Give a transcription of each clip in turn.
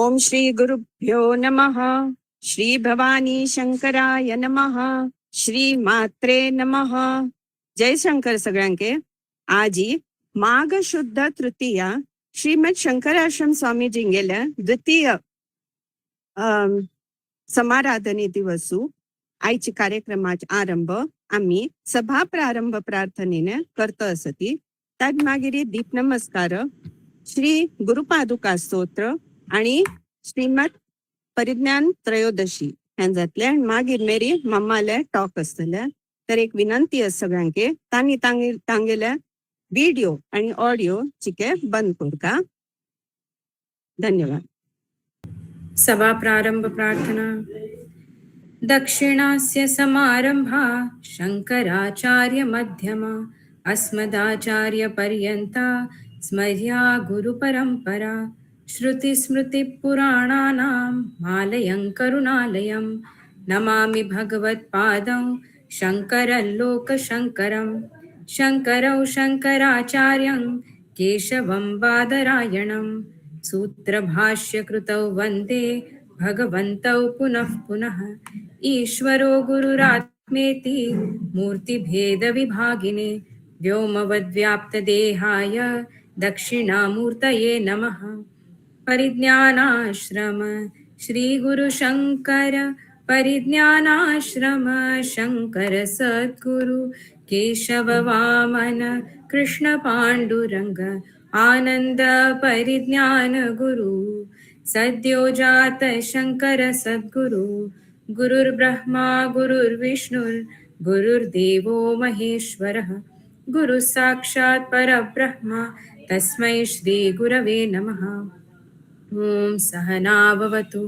ओम श्री गुरुभ्यो नमः. श्री भवानी शंकराय नमः. श्री मात्रे नमः. जय शंकर सगळ्यांके. आजी माघ शुद्ध तृतीया श्रीमद शंकराश्रम स्वामीजींगेल्या द्वितीय समाराधने दिवसू आईची कार्यक्रमाचे आरंभ आम्ही सभा प्रारंभ प्रार्थनेने करतो असती. त्यात मागिरी दीप नमस्कार, श्री गुरुपादुका स्तोत्र आणि श्रीमद परिज्ञान त्रयोदशी ह्यांच्यातले मागीर मेरी मम्माले टॉक असतले. तर एक विनंती आहे सगळ्यांके, तांगी तांगेल्या व्हिडिओ आणि ऑडिओ चिके बंद करू का. धन्यवाद. सभा प्रारंभ प्रार्थना. दक्षिणास्य समारंभा शंकराचार्य मध्यमा अस्मदाचार्य पर्यंता स्मर्या गुरुपरंपरा. श्रुति स्मृति पुराणानां मालयं करुणालयं नमामि भगवत्पादं शंकरं लोकशंकरं. शंकरौ शंकराचार्यं केशवं बादरायणं सूत्रभाष्यकृतौ वन्दे भगवन्तौ पुनः पुनः. ईश्वरो गुरुरात्मेति मूर्तिभेदविभागिने व्योमवद्व्याप्तदेहाय दक्षिणामूर्तये नमः. परिज्ञानाश्रम श्री गुरुशंकर परिज्ञानाश्रम शंकर सद्गुरु केशव वामन कृष्ण पांडुरंग आनंद परिज्ञान गुरु. सद्यो जात शंकर सद्गुरु. गुरुर्ब्रह्मा गुरुर्विष्णुर् गुरुर्देवो महेश्वरः. गुरु साक्षात् परब्रह्म तस्मै श्री गुरवे नमः. ओम सहना भवतु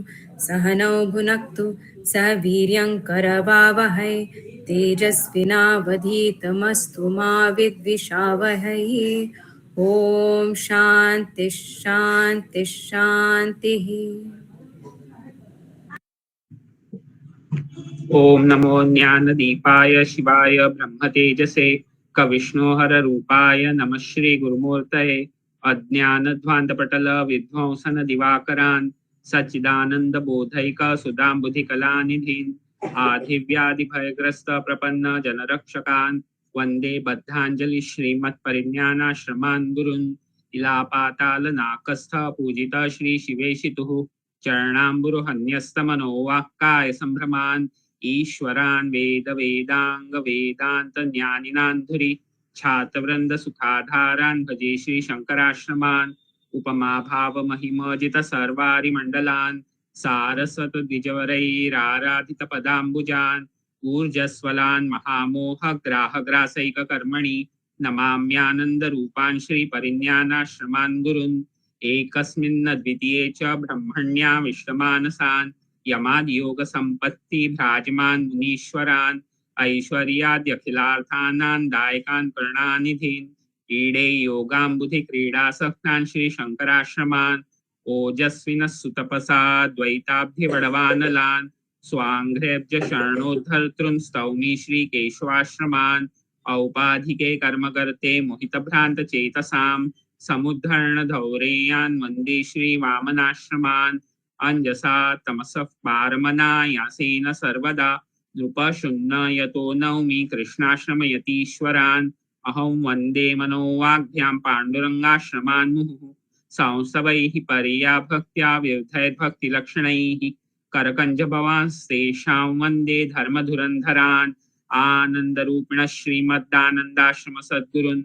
सहनौ भुनक्तु सह वीर्यं करवावहै तेजस्विनावधीतमस्तु मा विद्विषावहै. ओम शांति शांति शांति. ओम नमो ज्ञानदीपाय शिवाय ब्रह्मतेजसे कविष्णोहर रूपाय नमः श्री गुरुमूर्तये. अज्ञानध्वान्तपटल विध्वंसन दिवाकरान् सच्चिदानंद बोधैक सुधाम्बुधिकलानिधीन् आधिव्याधिभयग्रस्त प्रपन्न जनरक्षकान् वन्दे बद्धाञ्जलि श्रीमत्परिज्ञानाश्रमान् गुरून्. इलापातालनाकस्थ पूजित श्री शिवेशितुः चरणाम्बुरुहन्यस्तमनोवाक्काय सम्भ्रमान् ईश्वरान् वेद वेदांग वेदांत ज्ञानिनान् धुरि छात्रवृंद सुखाधारान् भजे श्री शंकराश्रमान्. उपमा भाव महिमजित सर्वारि मंडलान् सारस्वत द्विजवरैराराधित पदाम्बुजान् ऊर्जस्वलान् महामोह ग्राह ग्रासैक कर्मणि नमाम्यानंद रूपान् श्री परिज्ञानाश्रमान् गुरून्. एकस्मिन् द्वितीये च ब्रह्मण्या विश्वमानसान् यमाद्योग संपत्ति भ्राजमान मुनीश्वरान् ऐश्वर्याद्यखिलार्थानां दायकान् प्रणनिधीन्. ईडे योगाम्बुधि क्रीडासक्तान् श्री शंकराश्रमान् ओजस्विनः सुतपसा द्वैताब्धिवडवानलान् स्वाङ्घ्रेब्ज शरणोद्धर्तॄन् स्तौमि श्री केशवाश्रमान्. औपाधिके कर्मकर्ते मोहितभ्रान्त चेतसां समुद्धरण धौरेयान् वन्दे श्री वामनाश्रमान्. अंजसा तमसः पारमनायासेन सर्वदा नृपशून्य यतो नौमि कृष्णाश्रमयतीश्वरान्. अहं वन्दे मनोवाग्भ्यां पाण्डुरङ्गाश्रमान् मुहुः संस्तवैः परया भक्त्या विविधैर्भक्तिलक्षणैः करकञ्जभवांस्तेषां वन्दे धर्मधुरन्धरान्. आनन्दरूपिणः श्रीमदानन्दाश्रम सद्गुरून्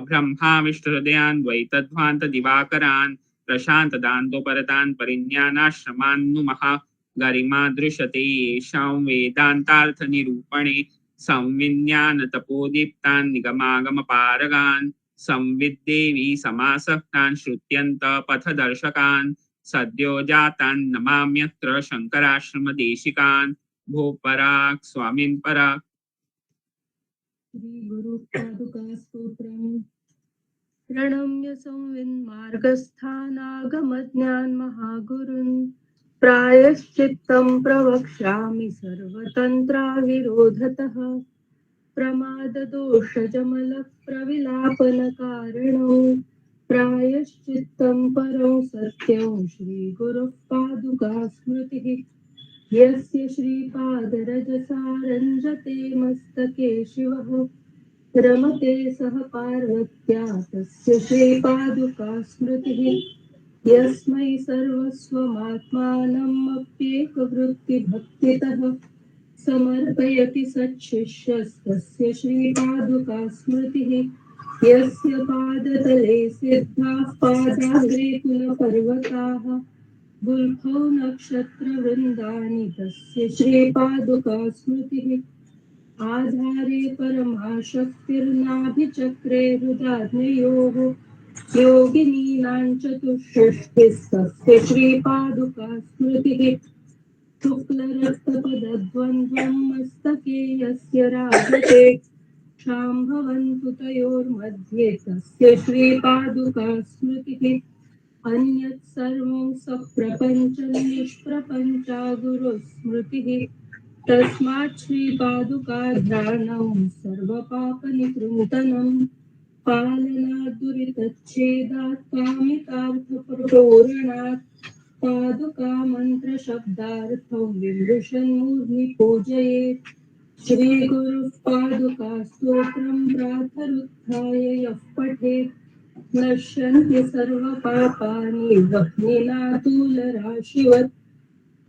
ब्रह्मा विष्णुहृदयान् द्वैतध्वान्त दिवाकरान् प्रशांत दान्तोपरतान् परिज्ञानाश्रमान् नुमः. गरिमा दृश्यते येषां वेदान्तार्थ निरूपणे संविज्ञान तपोदीप्तान् निगमागमपारगान् संविद्देवी समासक्तान् श्रुत्यन्त पथदर्शकान्. सद्यो जातान् नमाम्यत्र शंकराश्रम देशिकान्. भो पराक् स्वामिन् पराक्. श्री गुरु पादुका स्तोत्रम्. प्रणम्य संविन्मार्गस्थानागमज्ञान महागुरुन् प्रायश्चित्तं प्रवक्ष्यामि सर्वतन्त्राविरोधतः. प्रमाददोषजमलप्रविलापनकारणं प्रायश्चित्तं परं सत्यं श्रीगुरुः पादुका स्मृतिः यस्य श्रीपादरजसा रञ्जते मस्तके शिवः रमते सह पार्वत्या तस्य श्रीपादुका स्मृतिः यस्मै सर्वस्वमात्मानम् अप्येकवृत्तिभक्तितः समर्पयति सच्छिष्यस्तस्य श्रीपादुका स्मृतिः यस्य पादतले सिद्धाः पादाग्रे कुलपर्वताः गुल्फौ नक्षत्रवृन्दानि तस्य श्रीपादुका स्मृतिः आधारे परमाशक्तिर्नाभिचक्रे हृदाग्नयोः योगिनीनां चतुष्षष्टिस्तस्य श्रीपादुका स्मृतिः शुक्लरक्तपदद्वन्द्वं मस्तके यस्य राजते शाम्भवन्तु तयोर्मध्ये तस्य श्रीपादुका स्मृतिः अन्यत् सर्वं सप्रपञ्चं निष्प्रपञ्चा गुरुस्मृतिः तस्मात् श्रीपादुका ध्यानं सर्वपापनिकृन्तनं पालनात् दुरितच्छेदात् कामितार्थपूरणात् पादुका मन्त्रशब्दार्थं विमृशन्मूर्ध्नि पूजयेत् श्रीगुरुः पादुका स्तोत्रं प्रातरुत्थाय यः पठेत् नश्यन्ति सर्वपापानि वह्निनातूलराशिवत्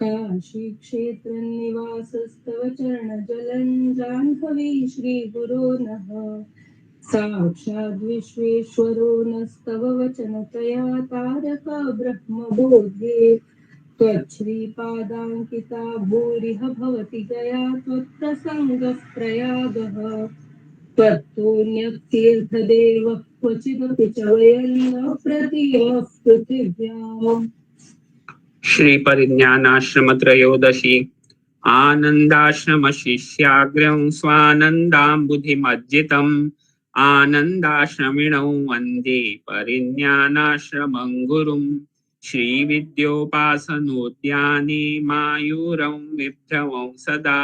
काशीक्षेत्रनिवासस्तव चरणजलं जाह्नवी श्रीगुरो नः साक्षाद् विश्वेश्वरो नस्तव वचनतया तारक ब्रह्मबोधे त्वच्छ्रीपादाङ्किता भूरिह भवति गया त्वत्प्रसङ्गः प्रयागः त्वत्तोऽन्यतीर्थदेवः क्वचिदपि च वयं न प्रतीमः पृथिव्याम्। श्री परिज्ञानाश्रम त्रयोदशी आनंदाश्रम शिष्याग्रं स्वानन्दाम्बुधिमज्जितम् आनन्दाश्रमिणौ वन्दे परिज्ञानाश्रमं गुरुं श्रीविद्योपासनोद्याने मायूरं विभ्रमं सदा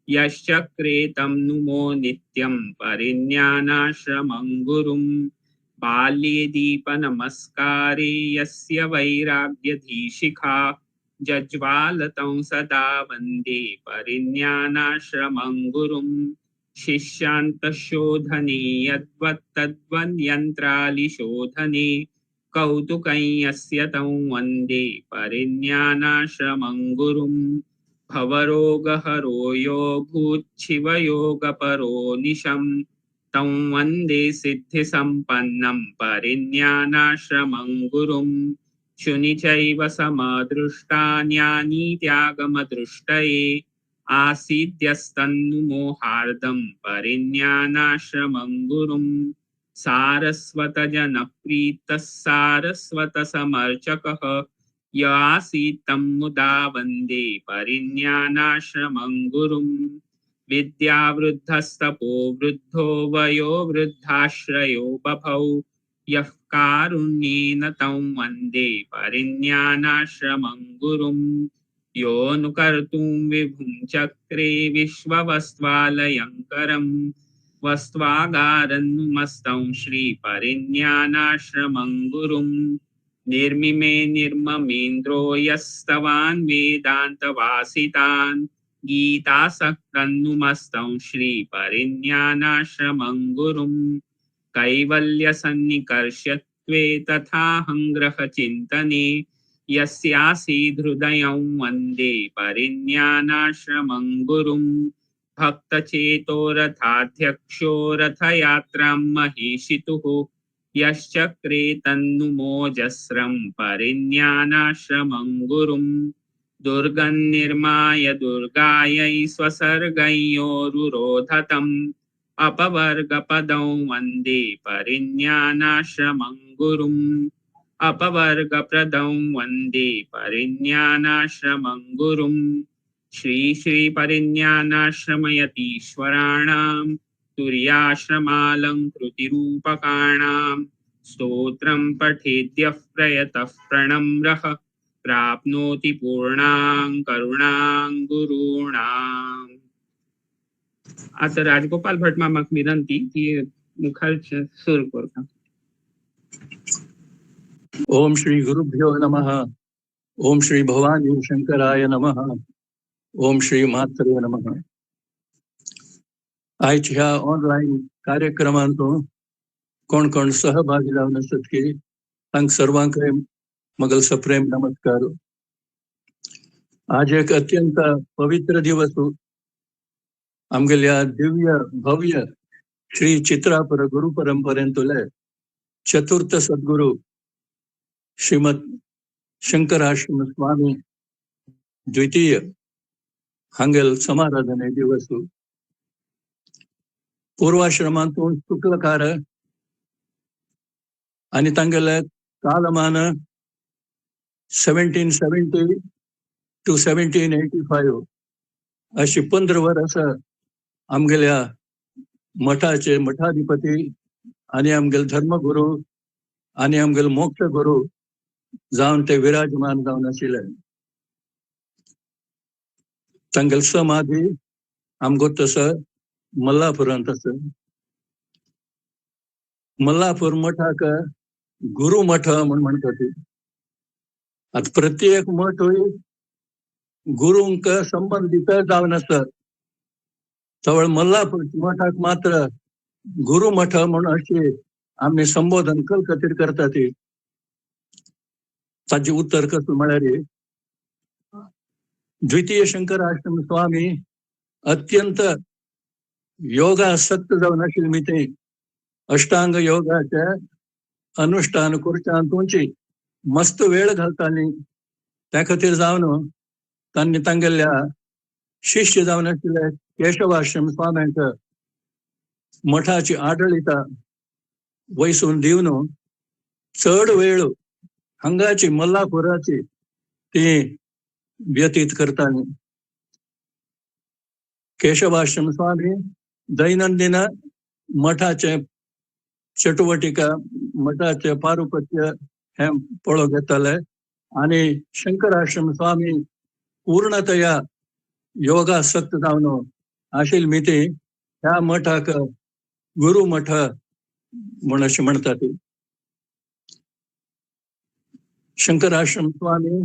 यश्चक्रे तं नुमो नित्यं परिज्ञानाश्रमं गुरुं बाल्ये दीपनमस्कारे यस्य वैराग्यधीशिखा जज्वालतं सदा वन्दे परिज्ञानाश्रमं गुरुं शिष्यान्तशोधने यद्वत्तद्वन्यन्त्रालिशोधने कौतुकं यस्य तं वन्दे परिज्ञानाश्रमं गुरुं भवरोगहरो यो भूच्छिवयोगपरो निशम् तं वन्दे सिद्धिसम्पन्नं परिज्ञानाश्रमं गुरुं शुनि चैव समदृष्टा ज्ञानी त्यागमदृष्टये आसीद्यस्तन्नुमोहार्दं परिज्ञानाश्रमं गुरुं सारस्वतजनप्रीतः सारस्वतसमर्चकः य आसीत् तं मुदा वन्दे परिज्ञानाश्रमं गुरुं विद्यावृद्धस्तपो वृद्धो वयो वृद्धाश्रयो बभौ यः कारुण्येन तं वन्दे परिज्ञानाश्रमं गुरुं योऽनुकर्तुं विभुं चक्रे विश्ववस्त्वालयङ्करं वस्त्वागारन्नुमस्तं श्रीपरिज्ञानाश्रमं गुरुं निर्मिमे निर्ममेन्द्रो यस्तवान् वेदान्तवासितान् गीतासक्तन्नुमस्तं श्रीपरिज्ञानाश्रमं गुरुं कैवल्यसन्निकर्षत्वे तथाहङ्ग्रहचिन्तने यस्यासीदृदयं वन्दे परिज्ञानाश्रमं गुरुं भक्तचेतो रथाध्यक्षो रथयात्रां महीषितुः यश्चक्रे तन्नुमोजस्रं परिज्ञानाश्रमं गुरुं दुर्गन्निर्माय दुर्गायै स्वसर्गयोरुरोधतम् अपवर्गपदं वन्दे परिज्ञानाश्रमं गुरुम् अपवर्गप्रदं वन्दे परिज्ञानाश्रमं गुरुं श्रीपरिज्ञानाश्रमयतीश्वराणां तुर्याश्रमालङ्कृतिरूपकाणां स्तोत्रं पठेद्यः प्रयतः प्रणम्रः प्राप्नोति पूर्णां करुणां गुरूणाम्. आता राजगोपाल भट मामाक विनंती की मुखार सूर करता. ओम श्री गुरुभ्यो नमः. ओम श्री भवानी शंकराय नमः. ओम श्री मात्रे नमः. आजच्या ऑनलाईन कार्यक्रमांतून कोण कोण सहभागी जावन आसत की तांकां सर्वांकय मगल सप्रेम नमस्कार. आज एक अत्यंत पवित्र दिवस आमगेल्या दिव्य भव्य श्री चित्रापर गुरु परंपरेंतले चतुर्थ सद्गुरु श्रीमद शंकराश्रम स्वामी द्वितीय हांगेल समाराधने दिवस. पूर्वाश्रमांतून शुक्लकार आणि तांगेले कालमान 1770 to 1785 अशी 15 वर्स आमगेल्या मठाचे मठाधिपती आणि आमगेल धर्मगुरू आणि आमगेल मोक्ष गुरु जावन ते विराजमान जावन आशिल्ले. तांगेल समाधी आमगो तसं मल्लापुरांत आसा. मल्लापूर मठाक गुरु मठ म्हणून म्हणतात. आता प्रत्येक मठ गुरुंक संबंधित जावन आसता. तवळ मल्लापूर मठाक मात्र गुरु मठ म्हणून अशी आम्ही संबोधन कलकत्तीर करतात. ताचे उत्तर कसं म्हळ्यार द्वितीय शंकर आश्रम स्वामी अत्यंत योगासक्त जावन आशिल्ले मिते अष्टांग योगाचे अनुष्ठान करच्यांतूंची मस्त वेळ घालताली. त्या खातीर जावन तांणी तांगेल्या शिष्य जावन आशिल्ले केशवाश्रम स्वाम्यांक मठाची आडळिता वयसून दिवन चड वेळ हांगाची मल्लापुराची ती व्यतीत करताली. केशवाश्रम स्वामी दैनंदिन मठाचे चटवटिका मठाचे पारुपत्य हे पळो घेताले आणि शंकराश्रम स्वामी पूर्णतया योगासक्त जावन आशिल्ले मिती ह्या मठाक गुरु मठ म्हण अशें म्हणटात. शंकराश्रम स्वामी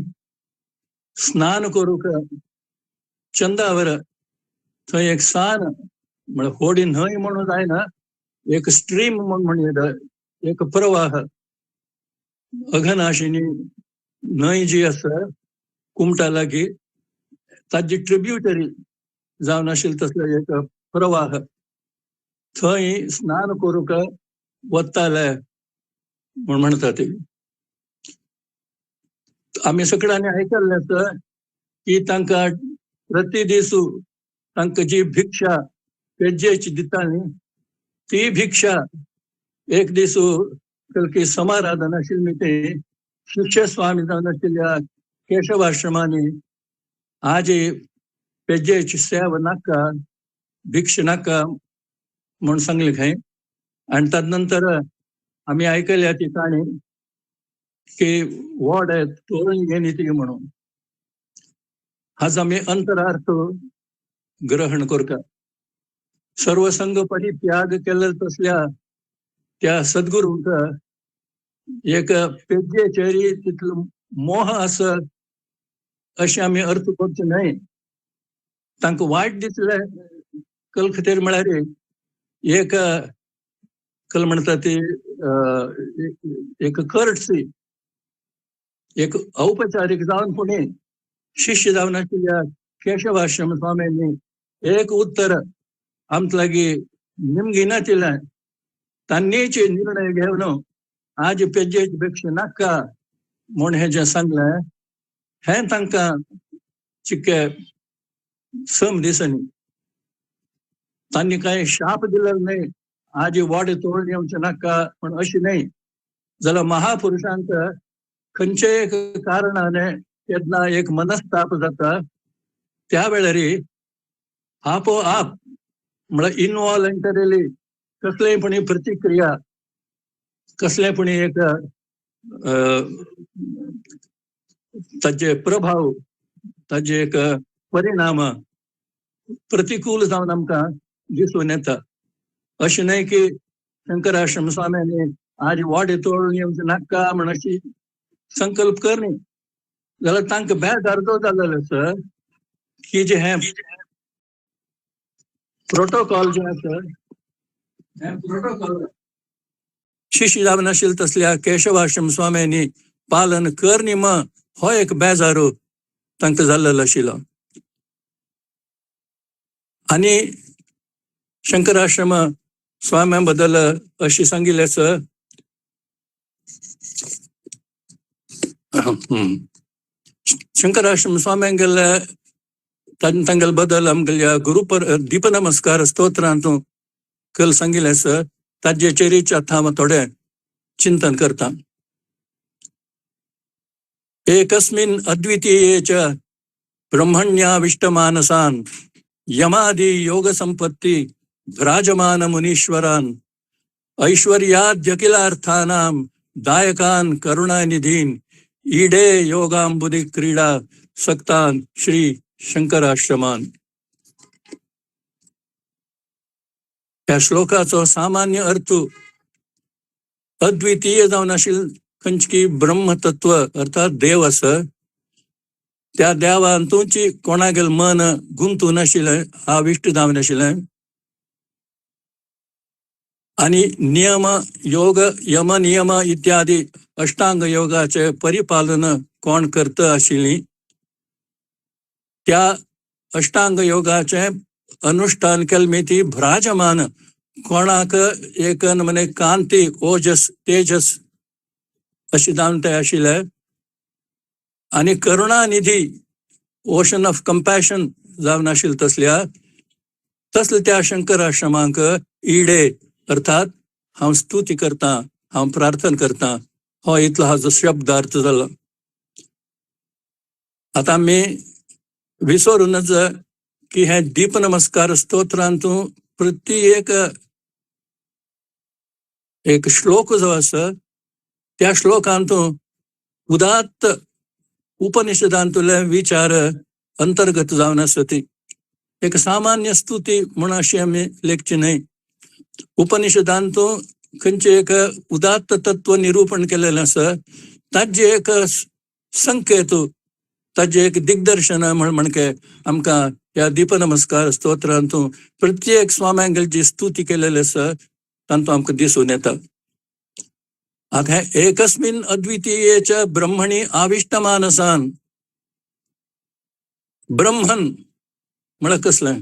स्नान करूक चंदावर थंय एक सान म्हण होडी न्हंय म्हणून जायना, एक स्ट्रीम म्हणून येता, एक प्रवाह अघनाशिनी न्हंय जी आसा कुमटा लागीं ताजी ट्रिब्युटरी जावन आशिल्ले तसलो एक प्रवाह थंय स्नान करूक वताले म्हूण म्हणटात. आमी सगळ्यांनी आयकल्लें आसा की तांकां प्रतिदिसू तांकां जी भिक्षा पेजेची दिताली ती भिक्षा एक दिसू कलकी समाराधन आशिल्ले ते शिष्य स्वामी जावन आशिल्ल्या केशवाश्रमांनी आज पेजेची सेवा नाका, भिक्षा नाका म्हूण सांगले खंय. आनी ताजे नंतर आमी आयकल्या ती काणी की व्हड तोरण घेवन ती म्हणून हाजो आमी अंतरार्थ ग्रहण करता. सर्वसंग परित्याग केले तसल्या त्या सद्गुरूंक एक पेजेचेरी तितलो मोह आसत अशें आमी अर्थ करचे न्हय. तांकां वायट दिसले कल खातीर म्हळ्यार एक कल म्हणटा ती एक कर्टसी, एक औपचारीक जावन पुणे शिष्य जावन आशिल्ल्या केशवाश्रम स्वामींनी एक उत्तर आमचे लागीं निमगिना दिलें. तांनीच निर्णय घेवन आज पेजेची भिक्षा नाका म्हूण हें जें सांगलें हें तांकां चिक्के सम दिसनी. तांणी कांय शाप दिलेलो न्हय आज वड तोड येवचें नाका पूण अशें न्हय. जाल्यार महापुरुशांक खंयचेय एक कारणाने केन्ना एक मनस्ताप जाता त्या वेळार आपोआप म्हळ्यार इनवॉलंटरीली कसलेपणी प्रतिक्रिया कसलेपणी एक ताजे प्रभाव ताजे एक परिणाम प्रतिकूल जावन आमकां दिसून येता. अशें न्हय की शंकराश्रम स्वाम्यांनी आज वड तोडून येवचें नाका म्हण अशी संकल्प करणे जाल्यार तांकां बेजार जो जाल्लो आसा की जे हे प्रोटोकॉल जे आसा हे प्रोटोकॉल शिशी जावन आशिल्ले तसल्या केशवाश्रम स्वाम्यांनी पालन करनी हो एक बेजारो तांकां जाल्लो आशिल्लो. आनी शंकराश्रम स्वाम्या बद्दल अशें सांगिल्लें आसा शंकराश्रम स्वाम्यांक गेल्ले तांगेले बद्दल आमगेल्या दीप नमस्कार स्तोत्रांत कल सांगिल्लें आसा ताजेचेरीच आतां हांव थोडें चिंतन करता. एकस्मिन् अद्वितीये च ब्रह्मण्याविष्टमानसान् यमादि योग संपत्ति विराजमान मुनीश्वरान् ऐश्वर्याद्यखिलार्थानां दायकान् करुणानिधीन् ईडे योगांबुधि क्रीडा सक्तान् श्री शंकराश्रमान्. ह्या श्लोकाचो सामान्य अर्थ अद्वितीय जावन आशिल्लें खंयची ब्रह्मतत्व अर्थात देव आसा त्या देवांतूच कोणागेल मन गुंतून आशिल्लें आविश्ट जावन आशिल्लें आनी नियम योग यम नियम इत्यादी अष्टांग योगाचे परिपालन कोण करता आशिल्लीं त्या अष्टांग योगाचे अनुष्ठान केले ती भ्राजमान कोणाक एक म्हणे कांती ओजस तेजस अशी जावन ते आशिल्ले आनी करुणानिधी ओशन ऑफ कंपॅशन जावन आशिल्ले तसले त्या शंकराश्रमांक इडे अर्थात हांव स्तुती करता हांव प्रार्थना करता हो इतलो हाजो शब्द अर्थ जालो. आतां आमी विसरूनच की हे दीप नमस्कार स्तोत्रांत प्रत्येक एक श्लोक जो आसा त्या श्लोकांत उदात्त उपनिषदांतले विचार अंतर्गत जावन आसा ती एक सामान्य स्तुती म्हणून अशी आमी लेखची न्हय. उपनिषदांत खंयचे एक उदात्त तत्व निरूपण केलेलें आसा ताजे एक संकेत ताजे एक दिग्दर्शन म्हणके आमकां ह्या दीप नमस्कार स्तोत्रांत प्रत्येक स्वाम्यांगेली जी स्तुती केलेली आसा तांतूं आमकां दिसून येता. आता एकस्मिन् अद्वितीये च ब्रह्मणि आविष्टमानसान् ब्रह्मन म्हळ्यार कसलें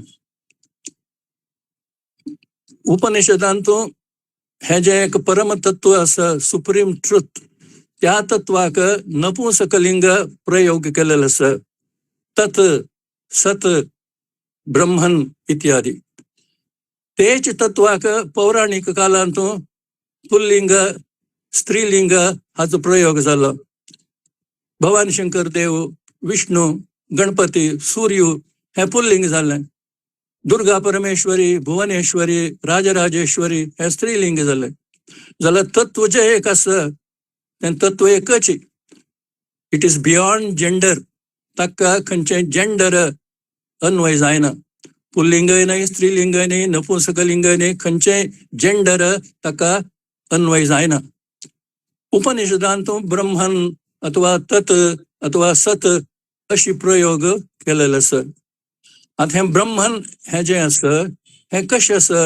उपनिषदांत हे जे एक परमतत्व आसा सुप्रीम ट्रुथ त्या तत्वाक नपुंसकलिंग प्रयोग केलेलो आसा तत् सत ब्रह्मन इत्यादी. तेच तत्वाक पौराणिक कालांत पुल्लिंग स्त्रीलिंग हाचो प्रयोग जालो. भवानी शंकर देव विष्णू गणपती सूर्य हे पुल्लिंग जालें. दुर्गा परमेश्वरी भुवनेश्वरी राजराजेश्वरी हे स्त्रीलिंग जालें. जाल्यार तत्व जे एक आसा तें तत्व एकच. It is beyond gender. ताका खंयचें जेंडर अन्वय जायना. पुल्लिंगय न्हय स्त्रीलिंगय न्हय नपुंसकलिंगय न्हय खंयचें जेंडर ताका अन्वय जायना. उपनिषदांत ब्रह्मन अथवा तत् अथवा सत अशी प्रयोग केलेलो आसा. आता हें ब्रह्मन हें जें आसा हें कशें आसा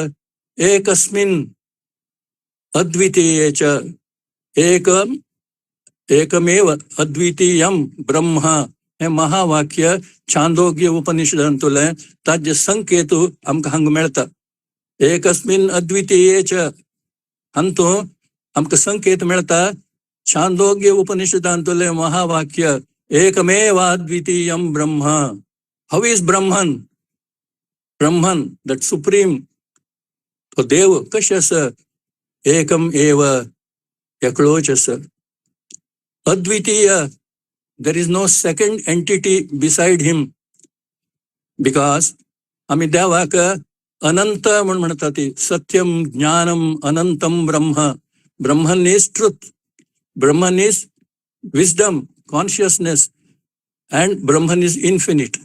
एकस्मिन् अद्वितीये च एकमेव अद्वितीयं ब्रह्म हें महावाक्य छांदोग्य उपनिषदांतलें ताजे संकेत आमकां हांगा मेळटा. एकस्मिन् अद्वितीये च हातूं आमकां संकेत मेळटा छांदोग्य उपनिषदांतलें महावाक्य एकमेव अद्वितीयं ब्रह्म. हाउ इज ब्रह्मन? ब्रह्मन दट सुप्रीम तो देव कशें आसा एकम एव एकलोच आसा. अद्वितीय there is no second entity beside him because आमी देवाक अनंत म्हणून म्हणटा ती सत्यम ज्ञानम अनंतम ब्रह्म. Brahman is truth. Brahman is wisdom consciousness and Brahman is infinite.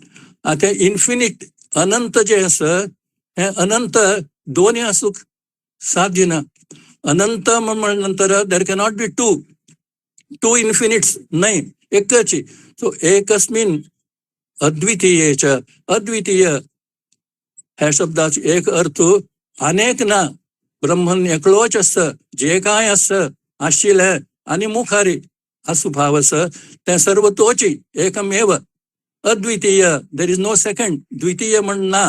आता इन्फिनिट अनंत जे आसा हे अनंत दोन्ही आसूंक साध्य ना. अनंत म्हणल्या नंतर there cannot be two. Two infinites नाही, एकच. सो एकस्मिन अद्वितीयेच, अद्वितीय ह्या शब्दाचो एक अर्थ अनेक ना, ब्रह्मन एकलोच असतं, जे काय असतं आशिल्लें आनी मुखारी असो भाव आसा तें सर्व तोची, एकमेव अद्वितीय, देर इज नो सेकंड. द्वितीय म्हण ना,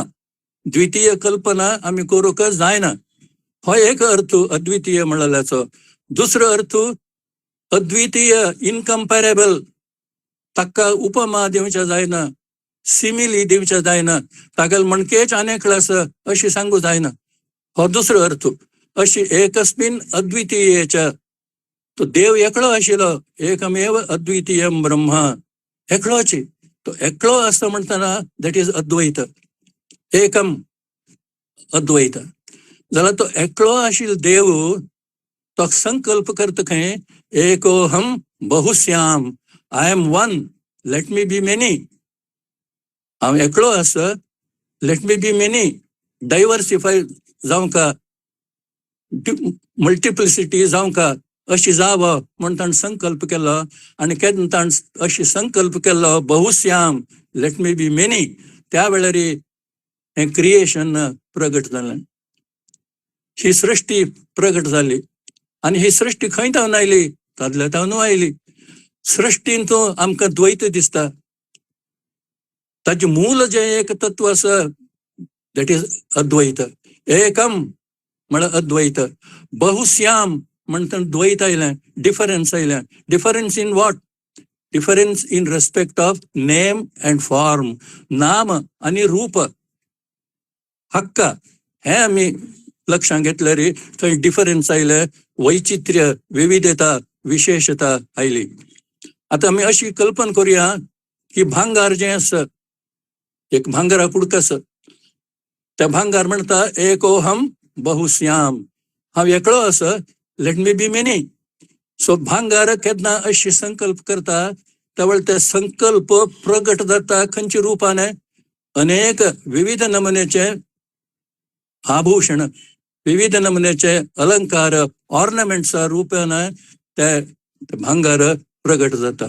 द्वितीय कल्पना आमी करूंक जायना. हो एक अर्थ अद्वितीय म्हणल्याचो. दुसरो अर्थ अद्वितीय, इनकम्पॅरेबल, ताका उपमा दिवच्या जायना, सिमिली दिवच्या जायना, तागेल मणकेच अनेक आसा अशी सांगू जायना. हो दुसरो अर्थ. अशी एकस्मिन अद्वितीयेच्या, तो देव एकलो आशिल्लो, एकमेव अद्वितीयम ब्रह्म, एकलोच. तो एकलो असता म्हणटना दॅट इज अद्वैत, एकम अद्वैत. जाल्यार तो एकलो आशिल्लो देव तो संकल्प करता खंय, एकोहम बहुश्याम, I am one, let me be many. हांव एकलो आसा, let me be many, diversify जावंका, मल्टिप्लिसिटी जावंका, अशी जावं म्हण ताणें संकल्प केलो. आनी केन्ना ताणें अशी संकल्प केलो बहुश्याम, लेट मी बी मेनी, त्या वेळार हें क्रिएशन प्रगट जालें, ही सृश्टी प्रगट जाली. आनी ही सृश्टी खंय जावन आयली, तादल्या तावन आयली. सृश्टीन तो आमकां द्वैत दिसता, ताचे मूल जे एक तत्व आसा दॅट इज अद्वैत. एकम म्हळ्यार अद्वैत, बहुश्याम म्हणटा द्वैत आयलें, डिफरन्स आयलें. Difference in what? Difference in respect of name and form, नाम आनी रूप, हक्क, हें आमी लक्षांत घेतल्यार थंय डिफरन्स आयले, वैचित्र्य, विविधता, विशेषता आयली. आतां आमी अशी कल्पना करुया की भांगार जें आसा, एक भांगरा कुडको आसा, त्या भांगार म्हणटा एकोहम बहुश्याम, हांव एकलो आसा, let me be many. So भांगार केन्ना अशी संकल्प करता, त्या ते संकल्प प्रगट जाता खंयच्या रुपान, अनेक विविध नमुन्याचे आभूषण, विविध नमुन्याचे अलंकार, ऑर्नामेंट्सा रुपान ते भांगार प्रगट जाता.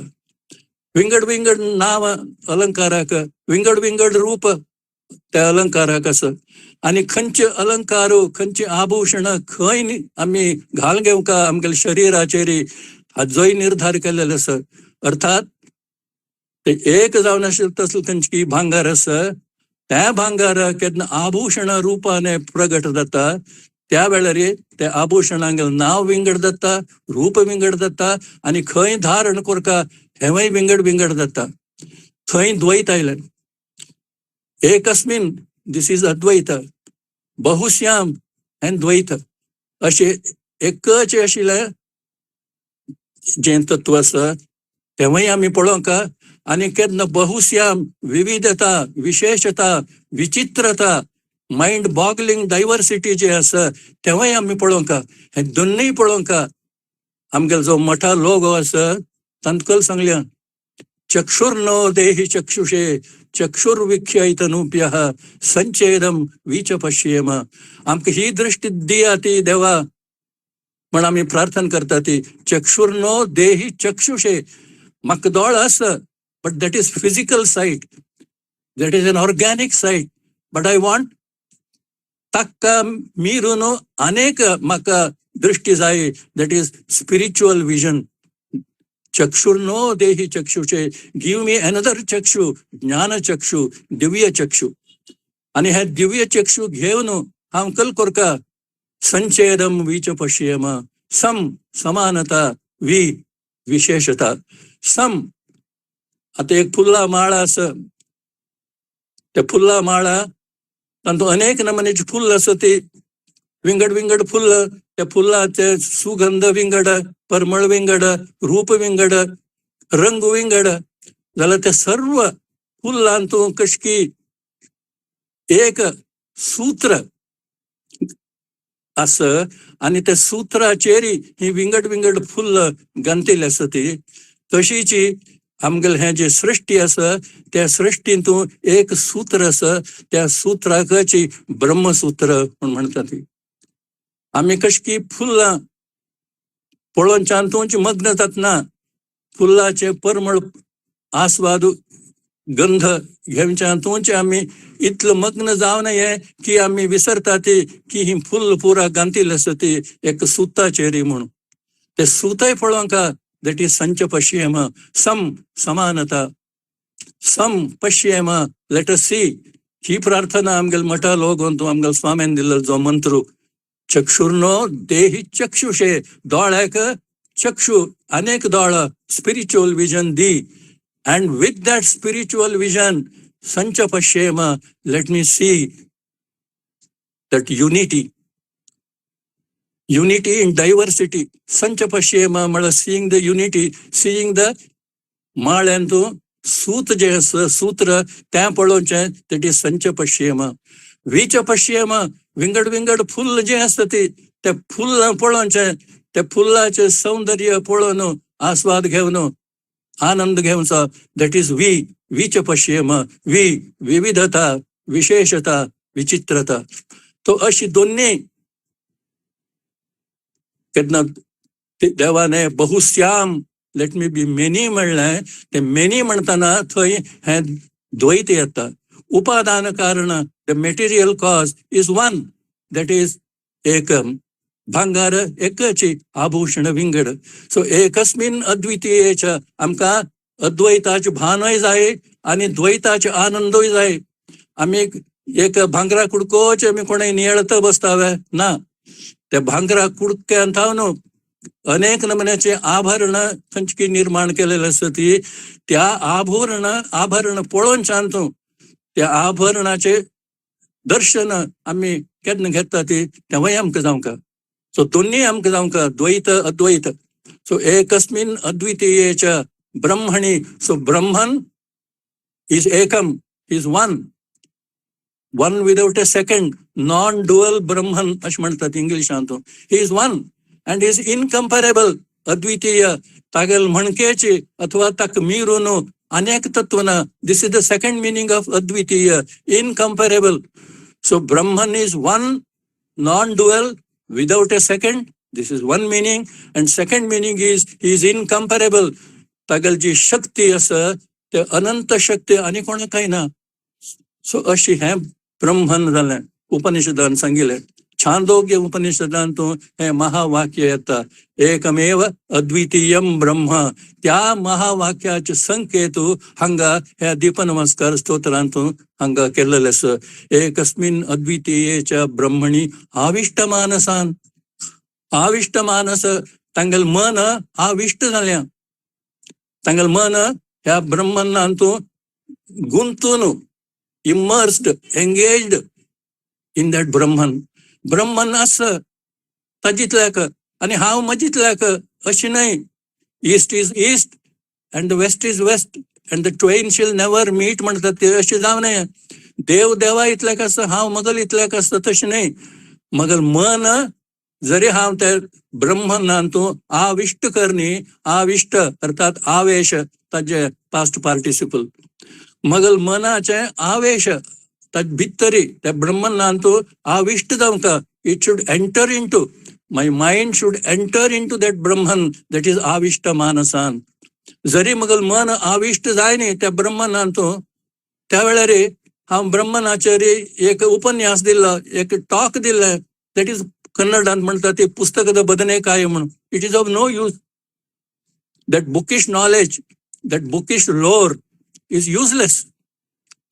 विंगड विंगड नाव अलंकाराक, विंगड विंगड रूप त्या अलंकाराक आसा. आनी खंयचे अलंकार, खंयचे आभूषण खंय आमी घाल घेवका आमगेल्या शरिराचेर, हाजोय निर्धार केलेलो आसा. अर्थात ते एक जावन आशिल्लें तसलें खंयची भांगार आसा, त्या भांगार केन्ना आभूषण रुपान प्रगट जाता, त्या वेळार त्या आभूषणांगेलें नाव विंगड जाता, रूप विंगड जाता, आनी खंय धारण करता हेंवय विंगड विंगड जाता. थंय द्वैत आयलें. एकस्मिन, दिस इज अद्वैत, बहुश्याम एंड द्वैत, अशें एकच आशिल्लें जें तत्व आसा तेंवय आमी पळोवंका. आनी केन्ना बहुश्याम, विविधता, विशेषता, विचित्रता, माइंड बॉगलिंग डायवर्सिटी जे आसा तेंवय आमी पळोवंका. हे दोनूय पळोवंका. आमगेलो जो मोठा लोगो आसा तांतकल सांगल्या, चक्षुर्नो देहि चक्षुषे चक्षुर्विख्यैतनुभ्यः संचेदम वीच पश्येम. आमकां ही दृष्टी दिया ती देवा म्हण आमी प्रार्थना करता. ती चक्षुर्नो देहि चक्षुषे, म्हाका दोळ आसा, but that is physical sight, that is an organic sight, but I want ताका मिरून अनेक म्हाका दृष्टी जाय, दॅट इज स्पिरिच्युअल विजन. चक्षुर्नो देहि चक्षुषे, गिव मी अनदर चक्षु, ज्ञान चक्षु, दिव्य चक्षु. आणि हे दिव्य चक्षु घेवन हांव कल करता, संचेदम वीच पश्येम. सम समानता, वि विशेषता. सम, आता एक फुल्ला माळा आसा, त्या फुल्ला माळा तातूंत अनेक नमुन्याची फुल्ल आसा, ती विंगड विंगड फुल्ल, त्या फुल्लाचे सुगंध विंगड, परमळ विंगड, रूप विंगड, रंग विंगड. जाल्यार ते सर्व फुल्लांतूं कशकी एक सूत्र आसा, आनी त्या सुत्राचेर ही विंगड विंगड फुल्ल घांतिल्ली आसा. ती तशीची आमगेलें हें जे सृश्टी आसा, त्या सृश्टींतूं एक सूत्र आसा, त्या सुत्राकाची ब्रह्मसूत्र म्हण म्हणटा. ती आमी कशकी फुल्लां पळोवन शांतूच मग्न जातना फुलाचे परमळ आस्वाद गंध घेवच्या हातूंचे आम्ही इतलं मग्न जाव नये की आम्ही विसरता ती की ही फुल पुरा गांतील असती एक सुता चेरी म्हणून ते सुतय पळोवंका दॅट इज संच पश्येम समानता सम पश्येम लेट अस सी ही प्रार्थना आमगेल मठा लोगोन तू आमगेल स्वाम्यान दिल्लो जो मंत्र चक्षुर्नो देही चक्षुषे दोळ्याक चक्षु अनेक दोळ स्पिरिच्युअल विजन दी and with that spiritual vision sancha pashyema let me see that unity in diversity sancha pashyema mala seeing the unity seeing the malantu सूत जे सूत्र त्या पळोवचें that is संच पश्येम विच पश्येम विंगड फुल जे असतं ते फुल पळोवचें त्या फुलाचे सौंदर्य पळोवन आस्वाद घेवन आनंद घेवचा दॅट इज वीच पश्येम विविधता विशेषता विचित्रता तो अशी दोन्ही केन्ना देवाने बहुश्याम लेट मी बी मेनी म्हणलें ते मेनी म्हणटाना थंय हे द्वैत येता उपादान कारण the material cause is one that is एकम भांगार एकची आभूषण विंगड सो एकस्मिन अद्वितीयेच्या आमकां अद्वैताचे भानय जाय आणि द्वैताचे आनंदय जाय आमी एक भांगरा कुडकोचे आमी कोणें नियळत बसतावे ना त्या भांगरा कुडक्यांत न्हू अनेक नमुन्याचे आभरण खंयची निर्माण केलेले आसता ती त्या आभरण पळोवन शांतू त्या आभरणाचे दर्शन आमी केन्ना घेता ती तेव्हाय आमकां जावंका सो दोन्ही आमकां जावंका द्वैत अद्वैत सो एकस्मिन अद्वितीयेच्या ब्रह्मणी सो ब्रह्मन इज एकम is one without a second non dual Brahman अशें म्हणटात इंग्लिशांत he is one and is incomparable अद्वितीय तागेल म्हणकेची अथवा ताका मिरून अनेक तत्व ना this is the second meaning of अद्वितीय incomparable so Brahman is one non dual without a second this is one meaning and second meaning is he is incomparable तागेल जी शक्ती आसा ते अनंत शक्ती आनी कोणा काय ना सो अशी हे ब्रह्मन जालें उपनिषदान सांगिल्लें छांदोग्य उपनिषदान तूं हे महावाक्य येता एकमेव अद्वितीयम ब्रह्म त्या महावाक्याचे संकेत हांगा ह्या दीपनमस्कार स्तोत्रांत हांगा केल्लेले आसा एकस्मिन अद्वितीयेच्या ब्रह्मणी आविष्ट मानस तांगेल मन आविष्ट जाल्या तांगेल मन ह्या ब्रह्मनांत गुंतून immersed engaged in that Brahman आसा ताजितल्याक आनी हांव म्हजितल्याक अशें न्हय east is east and west is west and the twain shall never meet म्हणटात ते अशें जावं नये देव देवा इतल्याक आसता हांव मगल इतल्याक आसता तशें न्हय मगल मन जरी हांव ते ब्रह्मनांत आविष्ट करनी आविष्ट अर्थात आवेश ताजे पास्ट पार्टिसिपल मगल मनाचे आवेश ताजे भितरी त्या ब्रह्मनांत आविष्ट जावंका it should enter into my mind should enter into that Brahman that is आविष्ट मानसान जरी मगल मन आविष्ट जाय न्ही त्या ब्रह्मनांत त्या वेळार हांव ब्रह्मनाचेर एक उपन्यास दिल्लो एक टॉक दिल्ले दॅट इज कन्नडांत म्हणटा ती पुस्तकದ ಬದನೆಕಾಯಿ म्हणून it is of no use that bookish knowledge that bookish lore is useless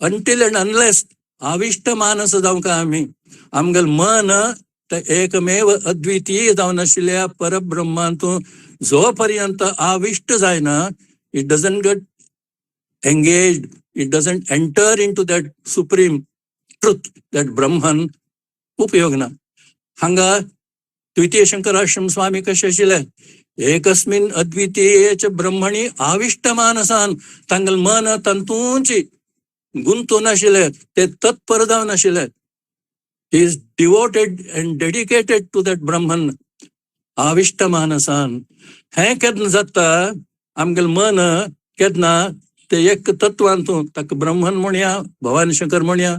until and unless आविष्ट मानस जावंका आमी आमगेल मन ते एकमेव अद्वितीय जावन आशिल्ल्या परब्रह्मांत जो पर्यंत आविष्ट जायना it doesn't get engaged it doesn't enter into that supreme truth that Brahman उपयोग ना हांगा द्वितीय शंकराश्रम स्वामी कशे आशिल्ले एकस्मिन अद्वितीयेचे ब्रह्मणी आविष्ट मानसान तांगेल मन तंतूंची गुंतून आशिल्ले ते तत्पर जावन आशिल्ले he is devoted and dedicated to that brahman आविष्ट मानसान हे केन्ना जाता आमगेल मन केन्ना ते एक तत्वांत ताका ब्रह्मन म्हणया भवानी शंकर म्हणया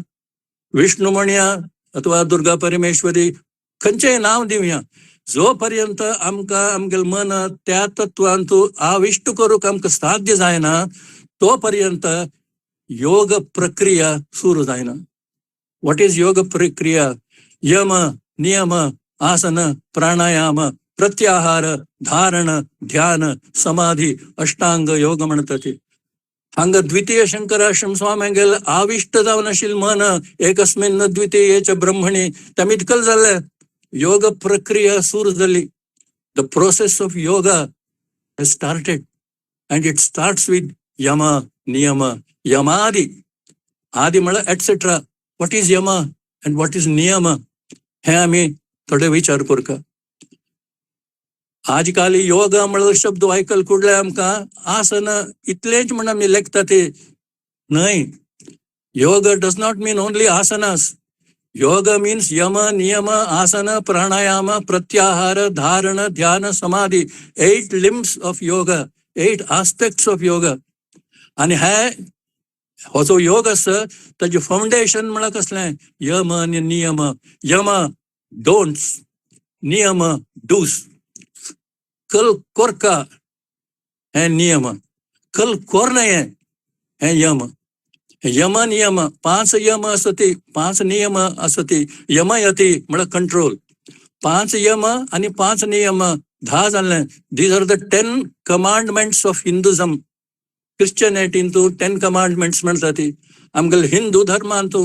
विष्णू म्हणया अथवा दुर्गा परमेश्वरी खंयचेय नांव दिवया जोपर्यंत आमकां आमगेलें मन त्या तत्वांतू आविष्ट करूंक आमकां साध्य जायना तोपर्यंत योग प्रक्रिया सुरू जायना. व्हॉट इज योग प्रक्रिया? यम, नियम, आसन, प्राणायाम, प्रत्याहार, धारण, ध्यान, समाधी, अष्टांग योग म्हणतात. हांगा द्वितीय शंकराश्रम स्वाम्यांगेल आविष्ट जावन आशिल्लें मन एकस्मिन् द्वितीयेच ब्रह्मणी तेमितकल जाल्लें. योग प्रक्रिया सुरू जाली. The process of yoga has started and it starts with yama, niyama, yamadi. आदि म्हळ्यार एटसेट्रा. व्हॉट इज यमा अँड व्हॉट इज नियम हे आमी थोडे विचार करता. आज काल योग म्हळ्यार शब्द आयकल कुडले आमकां आसन इतलेंच म्हण आमी लेखता ते न्हय. योग डज नॉट मीन ओनली आसनास. योग मीन्स यम, नियम, आसन, प्राणायाम, प्रत्याहार, धारण, ध्यान, समाधी. 8 limbs of yoga, 8 aspects of yoga. आणि हो जो योग आसा ताजे फाउंडेशन म्हळ्यार कसलें? यम आनी नियम. यम डोंट्स, नियम डूस. कल कोरका हे नियम, कल कोरनये हे यम. यम नियम 5 यम असती, 5 नियम असती. यमयती म्हळ्यार कंट्रोल. 5 यम आणि 5 नियम 10 जाल्ले. These are the 10 commandments of Hinduism. क्रिश्चियनिटींतू 10 कमांडमेंट्स म्हणटात. आमगेले हिंदू धर्मांतू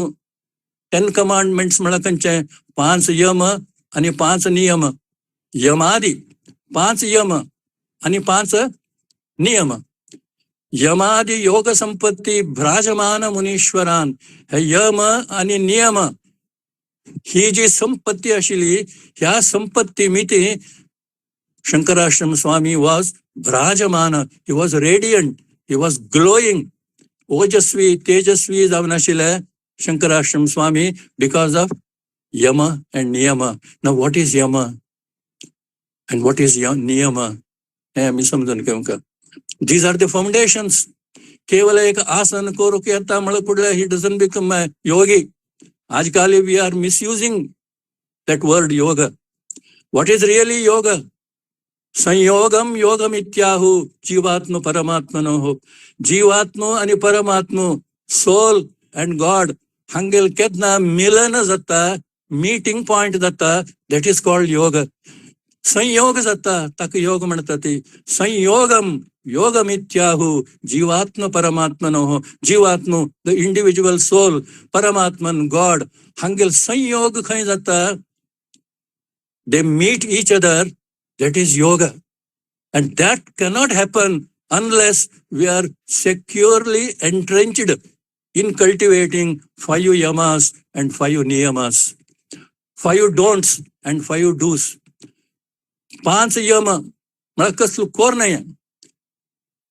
10 कमांडमेंट्स म्हळ्यार खंयचे? 5 यम आणि 5 नियम. यमादी 5 यम आणि 5 नियम. यमादी योग संपत्ती भ्राजमान मुनीश्वरान. हे यम आणि नियम ही जी संपत्ती आशिल्ली ह्या संपत्ती मिती शंकराश्रम स्वामी वॉज भ्राजमान. He was radiant, he was glowing. ओजस्वी तेजस्वी जावन आशिल्ले Shankarashram Swami because of yama and niyama. नाव what is yama and what is niyama हे आमी समजून घेवंक. These are the foundations. केवल एक आसन करूंक येता म्हळ्यार कुडले he doesn't become a yogi. आजकाल we are misusing that word yoga. What is really yoga? संयोगम योगम इत्याहु जीवात्म परमात्मनो. जीवात्म आणि परमात्म, सोल अँड गॉड हांगेल केन्ना मिलन जाता, मीटिंग पॉइंट जाता, that is called yoga. संयोग जाता ताका योग म्हणटात. संयोगम योगमित्याहु जीवात्म परमात्मनो. जीवात्म द इंडिविज्युअल सोल, परमात्मन गॉड हांगेल संयोग खंय जाता? They meet each other. That is yoga. And that cannot happen unless we are securely entrenched in cultivating 5 yamas and 5 niyamas. 5 don'ts and 5 do's. 5 M म्हळ्यार कसलो कोर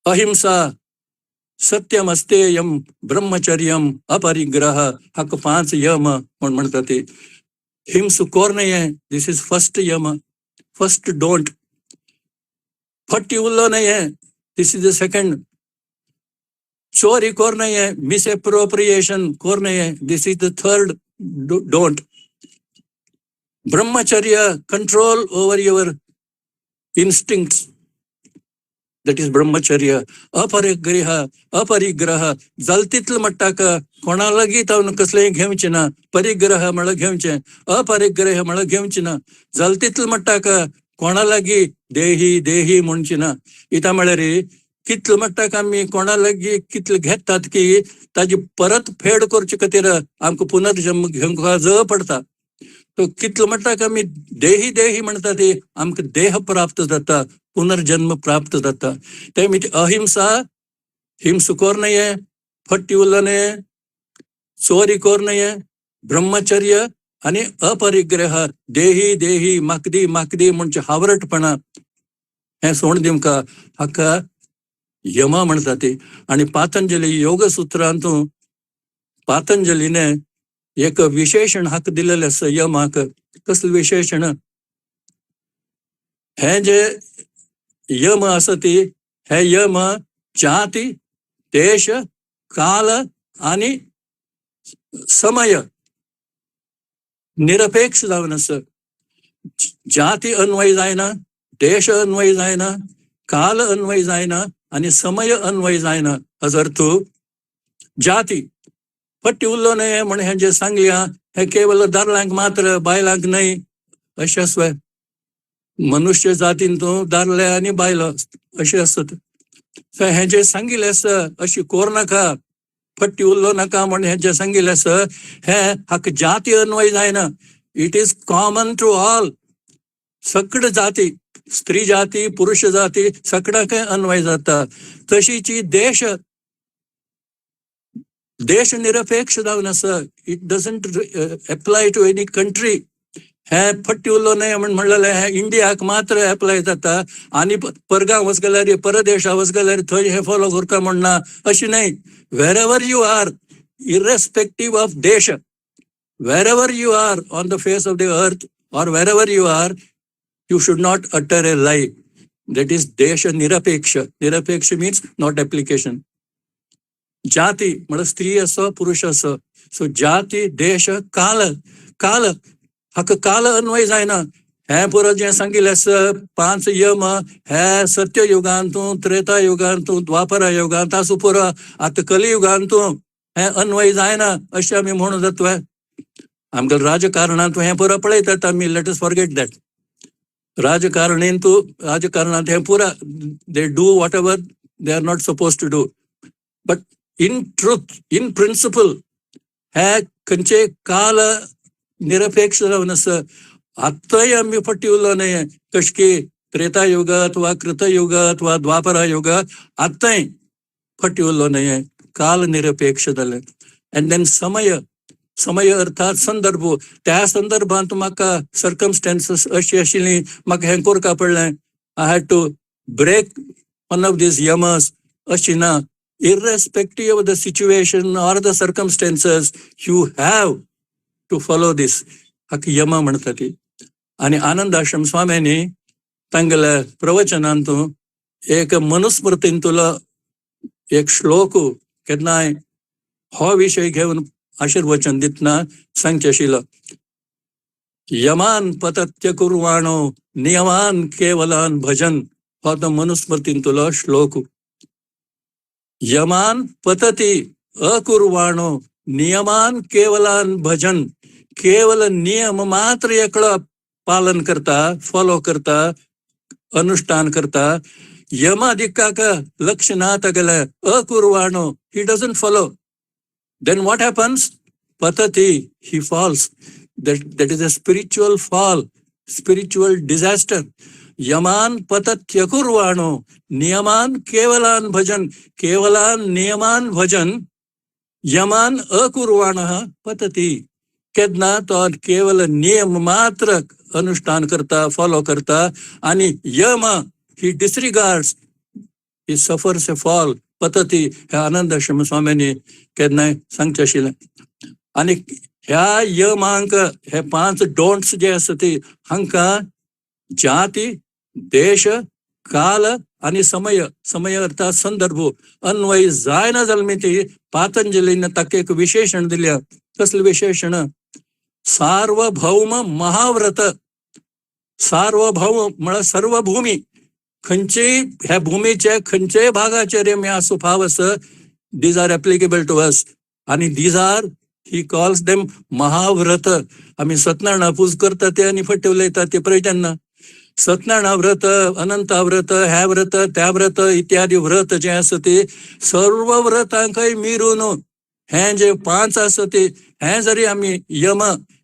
अहिंसा, सत्यमस्तेयम, ब्रह्मचर्यम, अपरिग्रह हाका 5 यम म्हण म्हणटात. हिंस कोर this is first yama, first don't. फट्टी उरलो दिस इज द सेकंड. चोरी कोर मिसएप्रोप्रिएशन कोर this is the third don't. ब्रह्मचर्य control over your instincts, that is brahmacharya. अपरिग्रह जलतीतल मट्टाक कोणा लगीत हांव कसलेंय घेवचें ना. परिग्रह म्हळ्यार घेवचें, अपरिग्रह म्हळ्यार घेवचें ना. जलतीतल मट्टाक कोणा लागीं देही देही म्हणचें ना. इता म्हळ्यार कितले मट्टाक आमी कोणा लागीं कितले घेतात की ताजी परत फेड करचे खातीर आमकां पुनर्जन्म घेवंक पडटा. तो कितले मट्टाक आमी देही देही म्हणटा ती आमकां देह प्राप्त जाता, पुनर्जन्म प्राप्त जाता. ते म्हणजे अहिंसा, हिंस कोर फट्टी उरलो चोरी कोर ब्रह्मचर्य आणि अपरिग्रह देही देही माकदी माकदी म्हणजे हावरटपणा हे सोड दिमका हाका यमा म्हणटा ती. आणि पातंजली योग सूत्रांतू पातंजलीने एक विशेषण हाक दिलेले आसा यमाक. कसले विशेषण? हे जे यम आसा ती हे यम जाती, देश, काल आणि समय निरपेक्ष जावन आसा. जाती अन्वय जायना, देश अन्वय जायना, काल अन्वय जायना आणि समय अन्वय जायना हाजो अर्थ जाती पट्टी उरलो न्हय म्हण हे जे सांगल्या हे केवळ दादल्यांक मात्र बायलांक न्हय अशें आसय. मनुष्य जातींतूं दादले आनी बायलो अशें आसत. हे जे सांगिल्लें आसा अशी कोर नाका, पट्टी उरलो नाका म्हण हे जे सांगिल्लें आसा हे हाका जाती अन्वय जायना. It is common to all. सगळे जाती, स्त्री जाती, पुरुष जाती सगळ्यांक अन्वय जाता. तशीच ही देश निरपेक्ष जावन आसा. It doesn't apply to any country. हे पट्टी उरलो न्हय म्हण म्हणलेलें हे इंडियाक मात्र एप्लाय जाता आनी परगांव वच जाल्यार परदेशा वच जाल्यार थंय हे फॉलो करता म्हणना अशें न्हय. वेर एवर यू आर, इरेस्पेक्टीव ऑफ देश, wherever you are on the face of the earth or wherever you are, you should not utter a lie. That is desha nirapeksha. Nirapeksha means not application. Jati म्हळ्यार स्त्री असो पुरुष असो. So जाती देश काल हाका काल अन्वय जायना. हे पुरो जे सांगिल्लें आसा 5 यम हे सत्य युगांतूं, त्रेता युगांतूं, द्वापर युगांत आसूं पुरो आतां कलियुगांतूं हे अन्वय जायना अशें आमी म्हणूं जातवे. आमकां राजकारणांत हें पुरो पळयतात आमी. Let us forget that. राजकारणांत हें पुरा they do whatever they are not suppose to do. But in truth, in principle हे खंयचे काल निरपेक्ष जावन आसा. आत्ताय आमी पट्टी उरलो न्हय कशें की त्रेता युगांत वा कृतयुगांत वा द्वापरा युगांत आत्ताय पट्टी उरलो न्हय, काल निरपेक्ष जालें. एंड देन समय अर्थात संदर्भ. त्या संदर्भांत म्हाका सर्कमस्टेन्सीस अशी आशिल्ली, म्हाका हें करपा पडलें. I had to break one of these yamas. अशी ना, irrespective of the situation or the circumstances, you have to follow this. हाका यमा म्हणटा ती. आनी आनंद आश्रम स्वाम्यांनी तांगेल्या प्रवचनांतूं एक मनुस्मृतींतलो एक श्लोक केन्नाय हो विशय घेवन आशीर्वचन दितना सांगचे आशिल्लो. यमान पतत्य कुर्वाणो नियमान केवलान भजन. हो तो मनुस्मृतींतलो श्लोक. यमान पतती अकुर्वाणो नियमान केवलान भजन. केवल नियम मात्र एकलो पालन करता, फॉलो करता, अनुष्ठान करता. यमादिकाक लक्ष ना तागेले अकुर्वाणो, he doesn't follow. Then what happens? Patati, he falls. That is a spiritual fall, spiritual disaster. Yaman patatyakurvano, niyaman kevalan bhajan, kevalan niyaman bhajan, yaman akurvanaha patati. केदना तो केवल नियम मात्र अनुष्ठान करता, फॉलो करता आणि यम he disregards, he suffers a fall. पतती हे आनंद आश्रम स्वामींनी केन्नाय सांगचे आशिल्लें. आनी ह्या यमांक हे 5 डोंट्स जे आसा ती हांकां जाती, देश, काल आनी समय अर्थात संदर्भ अन्वय जायना जाल्यार ती पातंजलीन ताका एक विशेषण दिल्या. कसलें विशेषण? सार्वभौम महाव्रत. सार्वभौम म्हळ्यार सर्व भूमी. खंयचेय ह्या भूमीचे खंयचेय भागाचेर आमी आसूं फावस, these are applicable to us. आनी these are, he calls them महाव्रत. आमी सत्यनारायणा पूज करता ते आनी फट्टे उलयता ते पळय तेन्ना सत्यनारायणा व्रत, अनंता व्रत, ह्या व्रत, त्या व्रत इत्यादी व्रत जे आसा ते सर्व व्रतांकय मिरून हे जे 5 आसा ते हे जरी आमी यम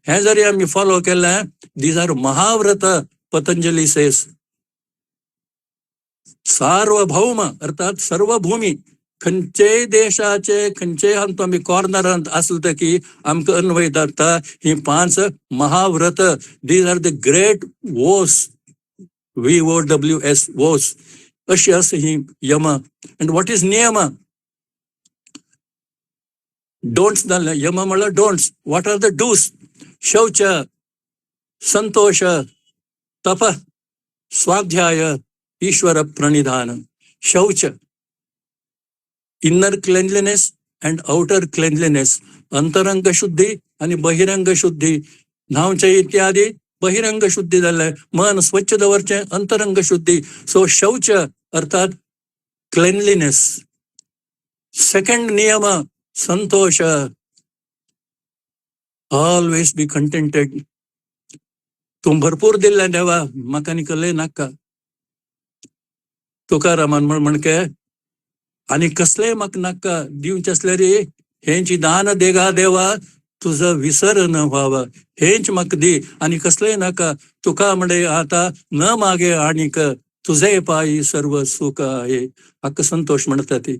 हे जरी आमी फॉलो केलें, दीज आर महाव्रत. पतंजली सेस सार्वभौम अर्थात सर्व भूमी. खंयचेय देशाचे खंयचेय हातूंत आमी कॉर्नरांत आसले की आमकां अन्वय जाता ही 5 महाव्रत. These are the great vows, VOWS, vows. अशी आसा ही यम. And what is niyama? Don'ts जालें. यम म्हळ्यार don'ts. What are the dos? शौच, संतोष, तप, स्वाध्याय, ईश्वर प्रणिधान. शौच, inner cleanliness and outer cleanliness. अंतरंग शुद्धी आणि बहिरंग शुद्धी. न्हावचे इत्यादी बहिरंग शुद्धी जाल्ले, मन स्वच्छ दवरचे, अंतरंग शुद्धी. सो शौच अर्थात क्लेनलीनेस. सेकंड नियम संतोष. Always be contented. तू भरपूर दिल्ले देवा, म्हाका निकले नाका. तुकारामान म्हणके आणि कसले म्हाका नाका दिवचे असले रे, हेंची दान देगा देवा, तुझा विसर न व्हावा, हेंच म्हाका दी आणि कसले नाका. तुका म्हणे आता न मागे आणिक, तुझे पायी सर्व सुख आहे. हक्क संतोष म्हणतात ती.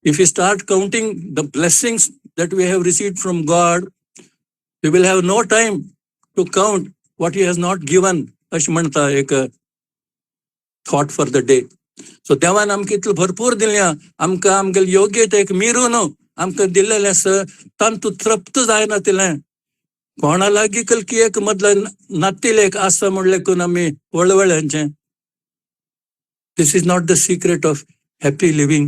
If you start counting the blessings that we have received from God, we will have no time to count what he has not given. अशी म्हणता एक thought for the day. So देवान आमकां इतलें भरपूर दिल्या, आमकां आमगे योग्य तेक मिरून आमकां दिल्लेलें आसा, तांतूं तृप्त जायना तिलें. कोणा लागीं कलकी एक मदलें नातिलेक आसा म्हणलें करून आमी वळवळ्यांचें. This is not the secret of happy living.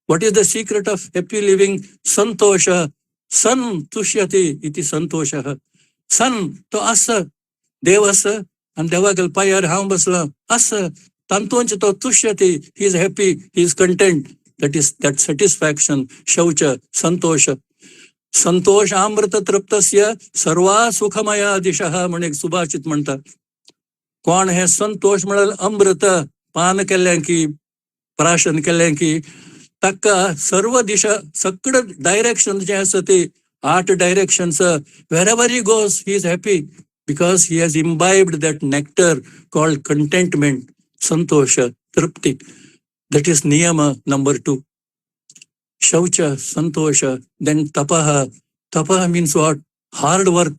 What is the secret of happy living? Santosha. Santushyati iti santoshah. San to asa. देव आसा आणि देवागेल पायार हांव बसला आसा. तांतूंच तो तुष्यती. He is happy, he is content. That satisfaction. शौच, संतोष. संतोष अमृत तृप्तस्य सर्वा सुखमया दिशः म्हण एक सुभाषित म्हणतात. कोण हे संतोष म्हळ्यार अमृत पान केल्लें की, प्राशन केल्लें की, ताका सर्व दिशा, सगळे डायरेक्शन जे आसा ते 8 directions, wherever he goes he is happy because he has imbibed that nectar called contentment, santosha, tripti. That is niyama number 2. Shaucha, santosha. Then tapaha. Tapaha means what? Hard work.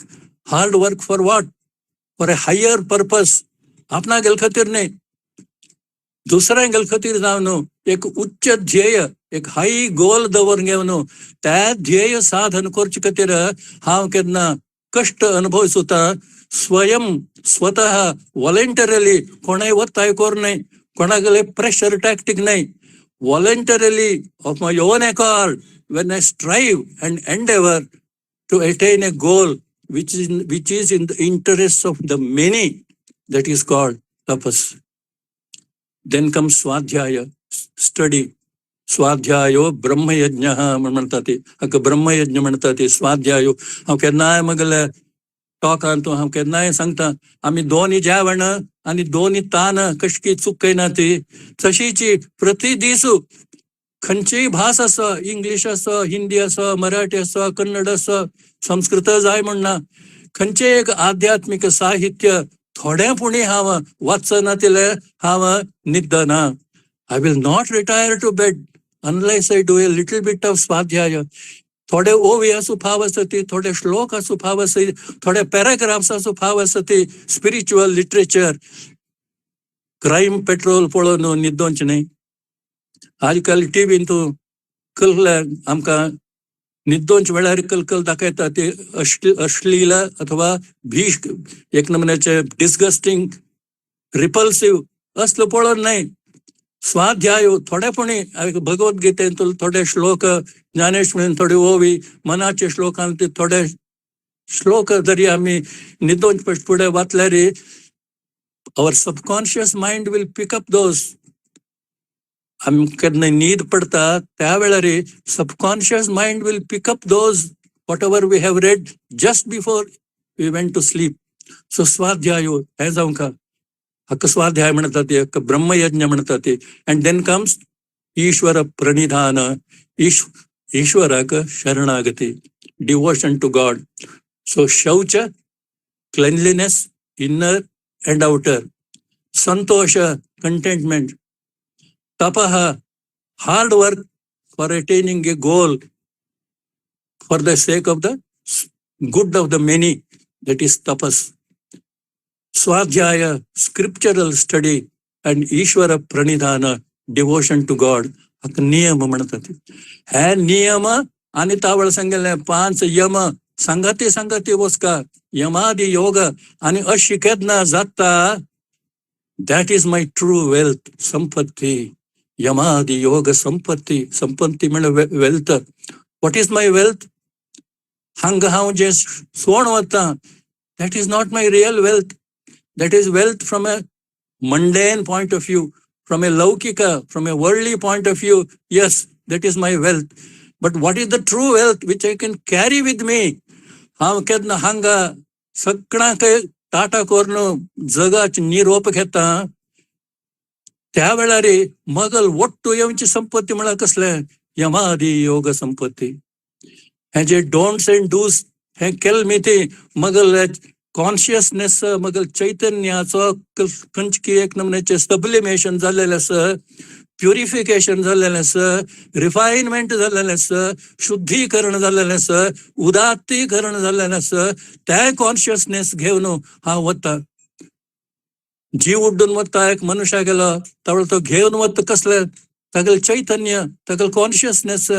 Hard work for what? For a higher purpose. आपणा गेल खातीर न्ही, दुसऱ्या गेल खातीर जावन एक उच्च ध्येय, एक हाई गोल दवरून घेवन त्या ध्येय साधन करचे खातीर हांव केन्ना कष्ट अनुभव सुद्धा स्वयं स्वतः वॉलंटरली, कोणाय वताय कोर नाही, कोणागेले प्रेशर टॅक्टीक नाही, voluntarily of my own accord, when I strive and endeavor to attain a goal which is in the interests of the many, that is called tapas. Then comes swadhyaya, study. स्वाध्यायो ब्रह्मयज्ञ म्हणतात ते. हाका ब्रह्मयज्ञ म्हणतात ते स्वाध्यायो. हांव केन्नाय म्हगेले टॉकान तो हांव केन्नाय सांगता, आमी दोन्ही जेवण आनी दोन्ही तान कशी चुकयना ती, तशीची प्रति दीस खंयचीय भास आसा, इंग्लीश आसा, हिंदी आसा, मराठी आसा, कन्नड आसा, संस्कृत जाय म्हणना, खंयचें एक आध्यात्मिक साहित्य थोडें पुणी हांव वाचना तिले हांव न्हिदना. I will not retire to bed unless I do a little bit of swadhyaya. थोडे ओवी असू फाव असती, थोडे श्लोक असू फाव असती, थोडे पॅराग्राफ्स असू फाव असती, स्पिरिच्युअल लिटरेचर. क्राईम पेट्रोल पळोवन न्हिदोंच न्ही. आजकाल टीव्हीन तूं कल्ले आमकां न्हिदोंच वेळार कलकल दाखयता ते अश्लील अथवा भीश, एक नमुन्याचे डिस्गस्टिंग, रिपल्सिव्ह असलं पळोवन नाही. स्वाध्याय थोडेपणी भगवद्गीतेंतून थोडे श्लोक, ज्ञानेश्वरीन थोडी ओवी, मनाचे श्लोकांत थोडे श्लोक जरी आम्ही न्हिदोन फुडें वाचल्यार our subconscious mind will pick up those. आमी केन्ना न्हीद पडटा त्या वेळार subconscious mind will pick up those whatever we have read just before we went to sleep. So स्वाध्याय हे जावंक हक्क स्वाध्याय म्हणतात ते, हक्क ब्रह्मयज्ञ म्हणतात ते. अँड देन कम्स ईश्वर प्रणिधान, ईश्वराक शरणागती, डिवोशन टू गॉड. सो शौच, क्लेनलीनेस, इनर अँड आउटर. संतोष, कंटेंटमेंट. तपः, hard work for attaining a goal for the sake of the good of the many, that is tapas. स्वाध्याय, स्क्रिप्चरल स्टडी, अँड ईश्वर प्रणिधान, डिवोशन टू गॉड. हाका नियम म्हणतात. हे नियम आणि तावळ सांगले 5 यम संगती संगती वचका, यमादी योग आणि अशी केदना जाता. That is my true wealth, संपत्ती. यमादी योग संपत्ती. संपत्ती म्हणजे wealth. What is my wealth? हांगा हांव जे सोण वता, that is not my real wealth. That is wealth from a mundane point of view. From a laukika, from a worldly point of view, yes, that is my wealth. But what is the true wealth which I can carry with me? हांव केन्ना हांगा सगळ्यांक टाटा करून जगाची निरोप घेता, त्या वेळार मगल वट्टू येवची संपत्ती म्हळ्यार कसलें? यमादी योग संपत्ती. हे जे डोंट्स एंड डूज हे केल मी ती मगल कॉन्शियसनेस, मगल चैतन्याचो खंयची एक नमुन्याचे सब्लिमेशन जाल्लेलें आसा, प्युरिफिकेशन जाल्लेलें आसा, रिफायनमेंट जाल्लेलें आसा, शुद्धीकरण जाल्लेलें आसा, उदात्तीकरण जाल्लेलें आसा, त्या कॉन्शियसनेस घेवन हांव वता. जीव उड्डून वता एक मनुष्य गेलो त्यावेळेस तो घेवन वता कसलें? तागेलें चैतन्य, तागेलें कॉन्शियसनेस,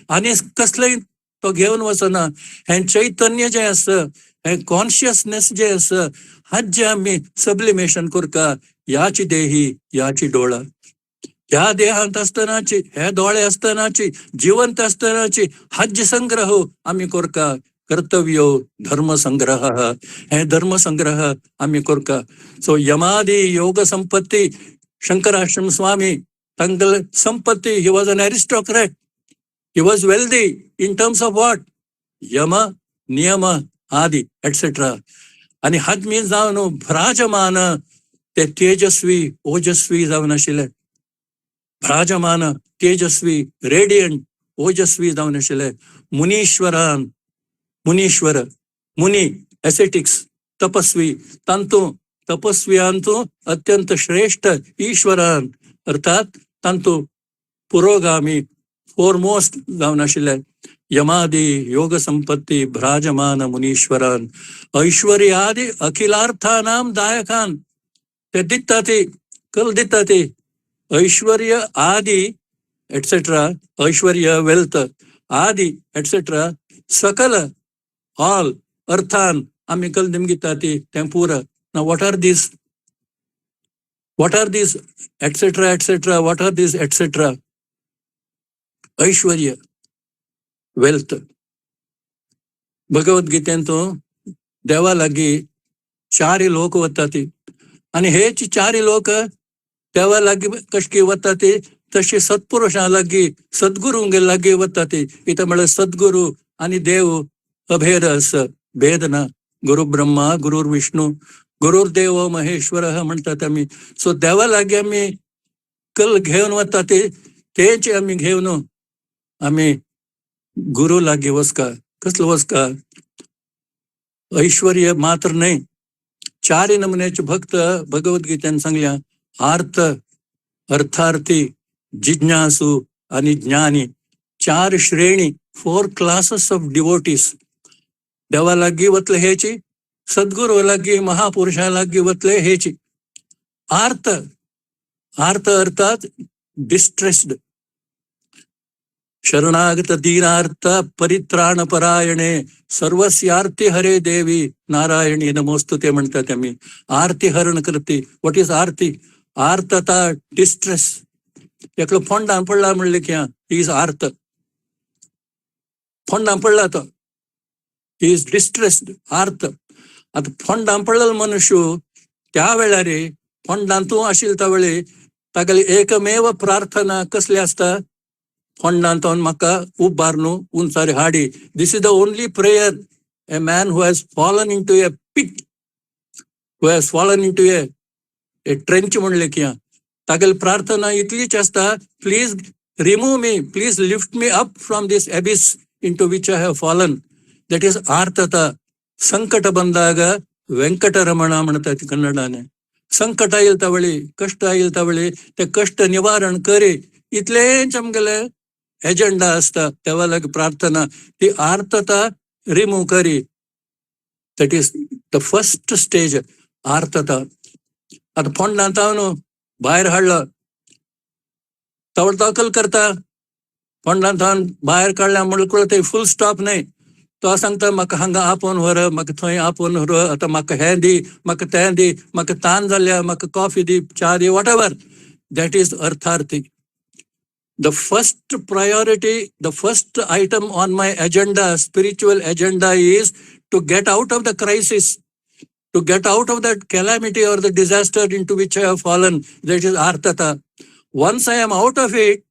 आनी कसलेंय तो घेवन वचना. हें चैतन्य जें आसा, हें कॉन्शियसनेस जें आसा, हाच जें आमी सब्लिमेशन करता, याची देही याची डोळा. ह्या देहांत आसतनाची, हे दोळे आसतनाची, जिवंत आसतनाची हाच संग्रह आमी करता. कर्तव्यो धर्म संग्रह, हे धर्म संग्रह आमी करता. सो यमादी योग संपत्ती, शंकराश्रम स्वामी तांगेल संपत्ती, he was an aristocrat, he was wealthy in terms of what? Yama, niyama, आदि एटसेट्रा. आणि हाच मी जावन भ्राजमान ते तेजस्वी ओजस्वी जावन आशिल्ले. भ्राजमान तेजस्वी रेडियंट ओजस्वी जावन आशिल्ले. मुनीश्वरान, मुनीश्वर, मुनी एसेटिक्स, तपस्वी, तांतू तपस्व्यांतू अत्यंत श्रेष्ठ ईश्वरान, अर्थात तांतू पुरोगामी फोरमोस्ट जावन आशिल्ले. यमादी योग संपत्ती भ्राजमान मुनीश्वरान, ऐश्वर्यादी अखिलार्थानां दायकान. ते दिता ती, कल दिता ती ऐश्वर्य आदि एटसेट्रा, ऐश्वर्य वेल्थ आदि एटसेट्रा, सकल ऑल अर्थान आमी कल निमगिता ती तें पुरा. Now what are these? What are these etc etc? What are these etc? ऐश्वर्य, वेल्थ. भगवद्गीतेंतू देवा लागी चारी लोक वता ती, आणि हेच चारी लोक देवा लागी कशकी वता ती, तशी सत्पुरुषां लागी, सद्गुरूंगे लागी वता ती. इथं म्हळ्यार सद्गुरू आणि देव अभेद आसा, भेद ना. गुरु ब्रह्मा, गुरुर विष्णू, गुरुर्देव महेश्वर म्हणतात आमी. सो देवा लागी आमी कल घेवन वता ते, तेच आमी घेवन आमी गुरु लागी वचका. कसलो वचका? ऐश्वर्य मात्र नाही, चार नमुन्याचे भक्त भगवद्गीतेन सांगल्या. आर्थ, अर्थार्थी, जिज्ञासू आणि ज्ञानी. चार श्रेणी, 4 classes ऑफ डिवोटीज. देवा लागी वतले हेची, सद्गुरू लागी, महापुरुषा लागी वतले हेची. आर्थ, आर्थ अर्थात डिस्ट्रेस्ड. शरणागत दीनार्थ परित्राण परायणे सर्वस्यार्थी हरे देवी नारायणी नमोस्तुते म्हणतात आम्ही. आरती हरण करते. व्हॉट इज आरती? आर्तता, डिस्ट्रेस. एकलो फोंडान पडला म्हणले की ही इज आर्त. फोंडान पडला तो, ही इज डिस्ट्रेस्ड, आर्त. आता फोंडान पडलेलो मनुष्य त्या वेळार फोंडान तूं आशिल्ले त्या वेळी तागेली एकमेव प्रार्थना कसली आसता? फोंडान तो म्हाका उबारून उंचारी हाडी. This is the only prayer a man who has fallen into a pit, who has fallen into a trench म्हणले की तागेली प्रार्थना इतलीच आसता, please remove me, please lift me up from this abyss into which I have fallen. That is आर्तता. संकट ಬಂದಾಗ ವೆಂಕಟರಮಣ म्हणतात कन्नडाने. संकट येईल त्यावेळी, कष्ट येईल त्यावेळी ते कष्ट निवारण करे, इतलेच आमगेले एजेंडा असता. तेव्हा लागी प्रार्थना ती आर्तता रिमूव करी. That is the first stage, आर्तता. आता फोंडान तावन भायर हाडलो, तवळ तकल करता. फोंडान तावन भायर काडल्या म्हणल्यार ते फुल स्टॉप नाही. तो सांगता म्हाका हांगा आपोवन व्हर, म्हाका थंय आपोवन व्हर, आता म्हाका हें दी, म्हाका तें दी, म्हाका तान जाल्या, म्हाका कॉफी दी, च्या दी, वॉट एवर. दॅट इज अर्थार्थी. The first priority, the first item on my agenda, spiritual agenda, is to get out of the crisis. to get out of that calamity or the disaster into which I have fallen. That is artata. Once I am out of it,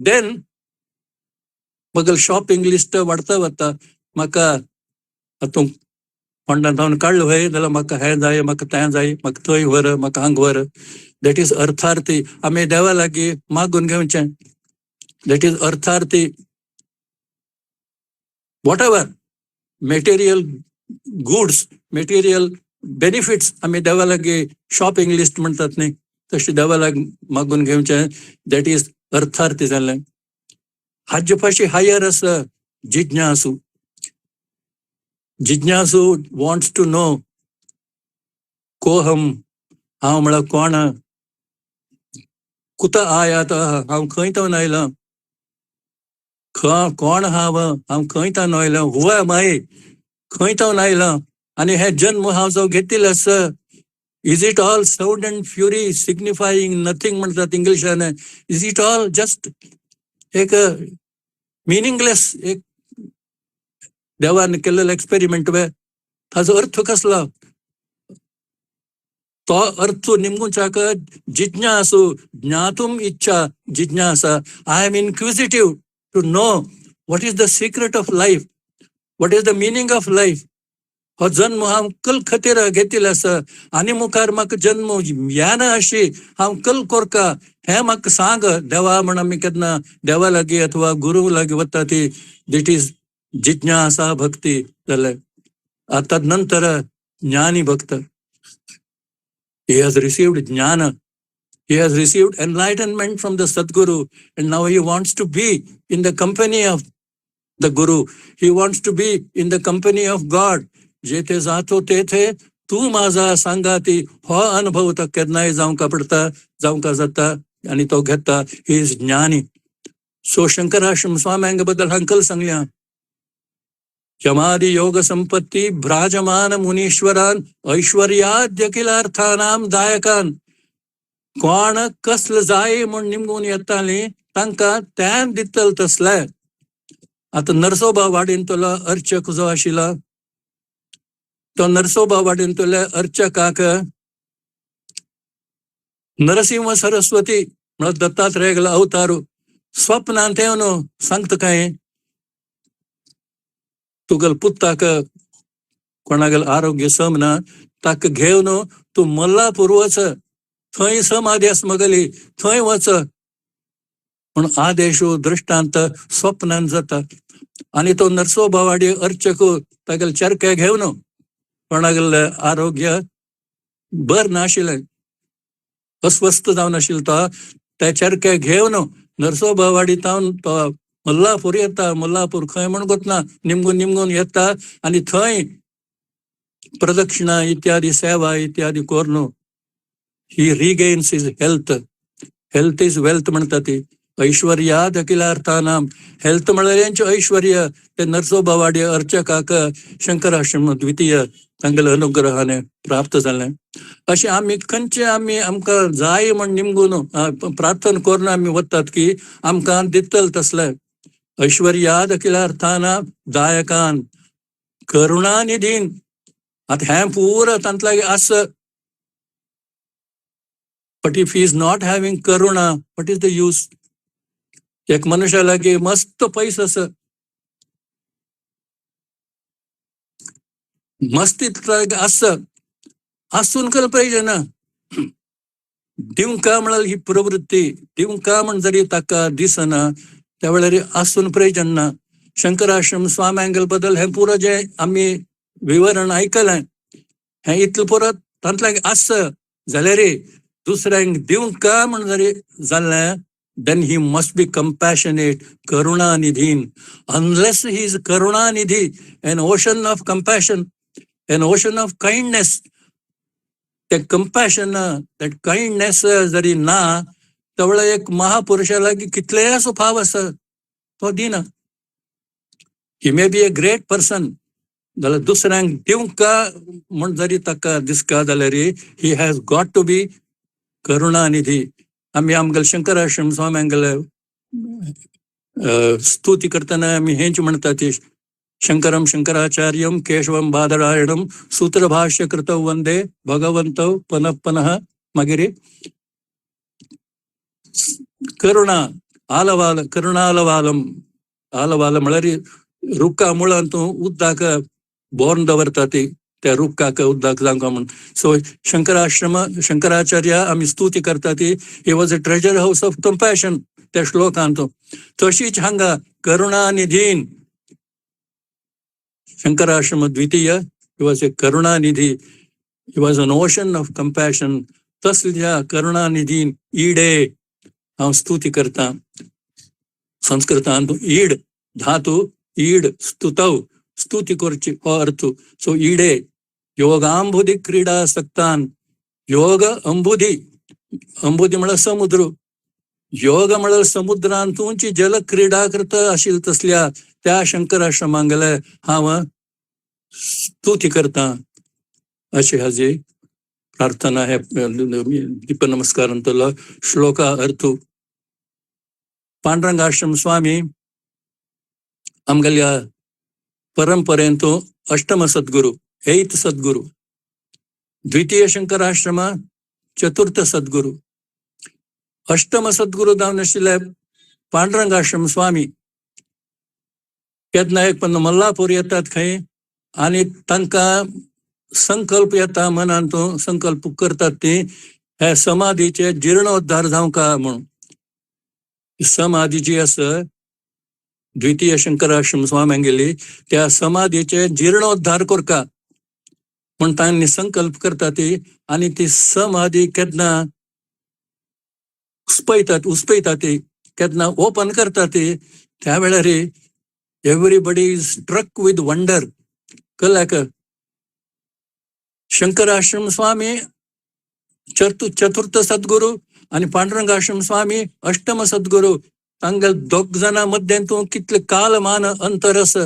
then मगल shopping list वाढता वता म्हाका हातूंक फोंडांत जावन काडलो हय जाल्यार म्हाका हें जाय म्हाका तें जाय म्हाका थंय व्हर म्हाका हांग व्हर. दॅट इज अर्थार्थी. आमी देवा लागीं मागून घेवचें. दॅट इज अर्थार्थी. Whatever material goods, material benefits आमी देवा लागीं शॉपिंग लिस्ट म्हणटात न्ही, तशें देवा लागीं मागून घेवचें. दॅट इज अर्थार्थी जालें. हाजे पाशी हायर आसा जिज्ञासू. जिज्ञासू वॉन्ट्स टू नो कोहम, हांव म्हळ्यार कोण, कुता आयात, हांव खंय तावन आयलां, कोण हांव खंय तावन आयलां, हू एम आय, खंय तावन आयलां, आनी हे जन्म हांव जो घेतिल्लो आसा, is it all sound and fury signifying nothing म्हणटात इंग्लिशान. इज इट ऑल जस्ट एक मिनिंगलेस, एक देवान केल्लेलो एक्सपेरिमेंट वे, ताजो अर्थ कसलो? तो अर्थ निमगुचाक जिज्ञासू, ज्ञातुम इच्छा, जिज्ञासा. I am inquisitive to know what is the secret of life, what is the meaning of life. हो जन्म हांव कल खातीर घेतिल्लो आसा, आनी मुखार म्हाका जन्म येना अशी हांव कल कोरता, हें म्हाका सांग देवा. म्हण आमी केन्ना देवा लागीं अथवा गुरू लागीं वता ती, दीट इज जिज्ञासा भक्ती जालें. आता नंतर ज्ञानी भक्त. He has received jnana. He has received enlightenment from the Sadguru, and now he wants to be in the company of the Guru. He wants to be in the company of God. जेथे जातो तेथे तू माझा सांगाती, हो अनुभव तो केन्नाय जावंका पडता, जावंका जाता, आनी तो घेता. ही इज ज्ञानी. सो शंकराश्रम स्वाम्यांग बद्दल हंकल सांगया. यमादि योग संपत्ती भ्राजमान मुनीश्वरान ऐश्वर्याद्य किलार्थानाम दायकान. कोण कसलं जाय म्हण निमगून येताली तांकां तें दितल तसले. आता नरसोबा वाडींतलो अर्चक जो आशिल्लो, तो नरसोबा वाडींतल्या अर्चकाक नरसिंह सरस्वती म्हळ्यार दत्तात्रेय अवतारू स्वप्नांत येवन सांगता काय, तुगेल पुत्ताक कोणागेल आरोग्य समना, ताका घेवन तूं मल्लापूर वच, थंय समाधी आसा मगेली, थंय वच म्हण आदेश दृश्टांत स्वप्नांत जाता. आनी तो नरसोबावाडी अर्चक तागेल चरके घेवन, कोणागेले आरोग्य बर नाशिल्लें, अस्वस्थ जावन आशिल्लो तो, ते चरके घेवन नरसोबावाडी तावन तो मल्लापूर येता. मल्लापूर खंय म्हण गोतना, निमगून येता, आनी थंय प्रदक्षिणा इत्यादी सेवा इत्यादी करून he regains his health. Health is wealth म्हणटा ती. ऐश्वर्याद अखिलार्थानाम. हेल्थ म्हळ्यार यांचे ऐश्वर्य. ते नरसोबावाडी अर्चकाक शंकराश्रम द्वितीय तांगेले अनुग्रहाने प्राप्त जालें. अशें आमी खंयचे आमी आमकां जाय म्हण निमगून प्रार्थना करून आमी वतात की आमकां दितल तसलें. ऐश्वर्याद अखिलार्थानाम दायकान करुणानिधीन. आता हें पूर तांतलागे आस, but if he is not having Karuna, what is the use? एक मनुष्या लागी मस्त पयस आसा, मस्तीत आस, आसून कल पाहिजे ना. दिवंका म्हळ्यार ही प्रवृत्ती, दिवंका म्हण जरी ताका दिसना त्या वेळार आसून प्रयोजन ना. शंकराश्रम स्वाम्यांगल बद्दल हें पुरो जे आमी विवरण आयकलें, हें इतलें पुरो तांतल्याक आस जाल्यार दुसऱ्यांक दिवंका म्हण जरी जाल्लें, then he must be compassionate, karunanidhin. Unless he is karunanidhi, an ocean of compassion, an ocean of kindness, that compassion, that kindness जरी ना, त्यावेळा एक महापुरुषा लागी कितले असो भाव आसा तो दिना. ही may be a great person, जाल्यार दुसऱ्यांक दिवंका म्हण जरी ताका दिसता जाल्यार he has got to be Karunanidhi. आमी आमगेले शंकराश्रम स्वाम्यांगेले स्तुती करतना आमी हेंच म्हणटा ती शंकरं शंकराचार्यं केशवं बादरायणं सूत्रभाष्यकृतौ वंदे भगवन्तौ पुनः पुनः मागीर करुणा आलवाल करुणालवालम आलवाल म्हळ्यार रुक्का मुळां तूं उद्दाक बोर्न दवरता ती त्या रुक्काक उद्दाक जावंका म्हण. सो शंकराचार्य आमी स्तुती करता ती he was a treasure house of compassion त्या श्लोकांत. तशीच हांगा करुणानिधीन शंकराश्रम द्वितीय he was a Karunanidhi, he was an ocean of compassion. तसल्या करुणानिधीन ईडे हांव स्तुती करता. संस्कृतांत ईड धातू ईड स्तुतौ स्तुती करची हो अर्थ. सो ईडे योगांबुधी क्रीडा सक्तान योग अंबुधी अंबुधी म्हळ्यार समुद्र, योग म्हळ्यार समुद्रांतूंची जल क्रीडा करता आशिल्ल्या तसल्या त्या शंकराश्रमांगेले हांव स्तुती करता अशी हाजी प्रार्थना हे दीप नमस्कारांतलो श्लोका अर्थ. पांडुरंग आश्रम स्वामी आमगेल्या परंपरेंतू अष्टम सद्गुरू, 8th सद्गुरू. द्वितीय शंकराश्रम चतुर्थ सद्गुरू. अष्टम सद्गुरू जावन आशिल्ले पांडुरंग आश्रम स्वामी केन्ना एक पण मल्लापूर येतात खंय आनी तांकां संकल्प येता मनांतूं, संकल्प करतात ती हे समाधीचे जीर्णोद्धार जावंका म्हणून. समाधी जी आसा द्वितीय शंकराश्रम स्वाम्यांक गेली त्या समाधीचे जीर्णोद्धार करता म्हण तांणी संकल्प करता ती. आनी ती समाधी केन्ना उस्पयता ती केन्ना ओपन करता ती त्या वेळार everybody is struck with wonder. कळ्ळाक शंकराश्रम स्वामी चतुर्थ सद्गुरू आनी पांडुरंग आश्रम स्वामी अष्टम सद्गुरू. तांगेल दोग जाणां मध्यांतूं कितले कालमान अंतर आसा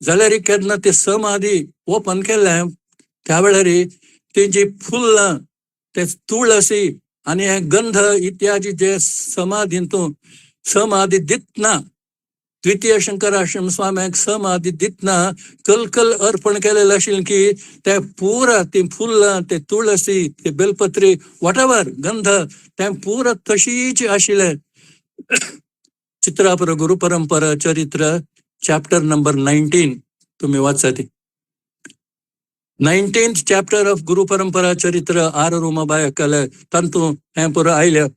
जाल्यार केन्ना ती समाधी ओपन केल्या त्या वेळार तेजी फुल्लां ते तुळसी आनी हे गंध इत्यादी जे समाधींतूं समाधी दितना द्वितीय शंकराश्रम स्वाम्याक समाधी दितना कलकल अर्पण केलेलें आशिल्लें की ते पुरा ती फुल्लां ते तुळसी ते बेलपत्री वॉट एवर गंध ते पुरा तशीच आशिल्लें. चित्रापर गुरु परंपरा चरित्र चॅप्टर नंबर 19 तुम्ही वाचा ती. 19th चॅप्टर ऑफ गुरु परंपरा चरित्र आर रुमाबायकले तांतूं हें पुरो आयलें.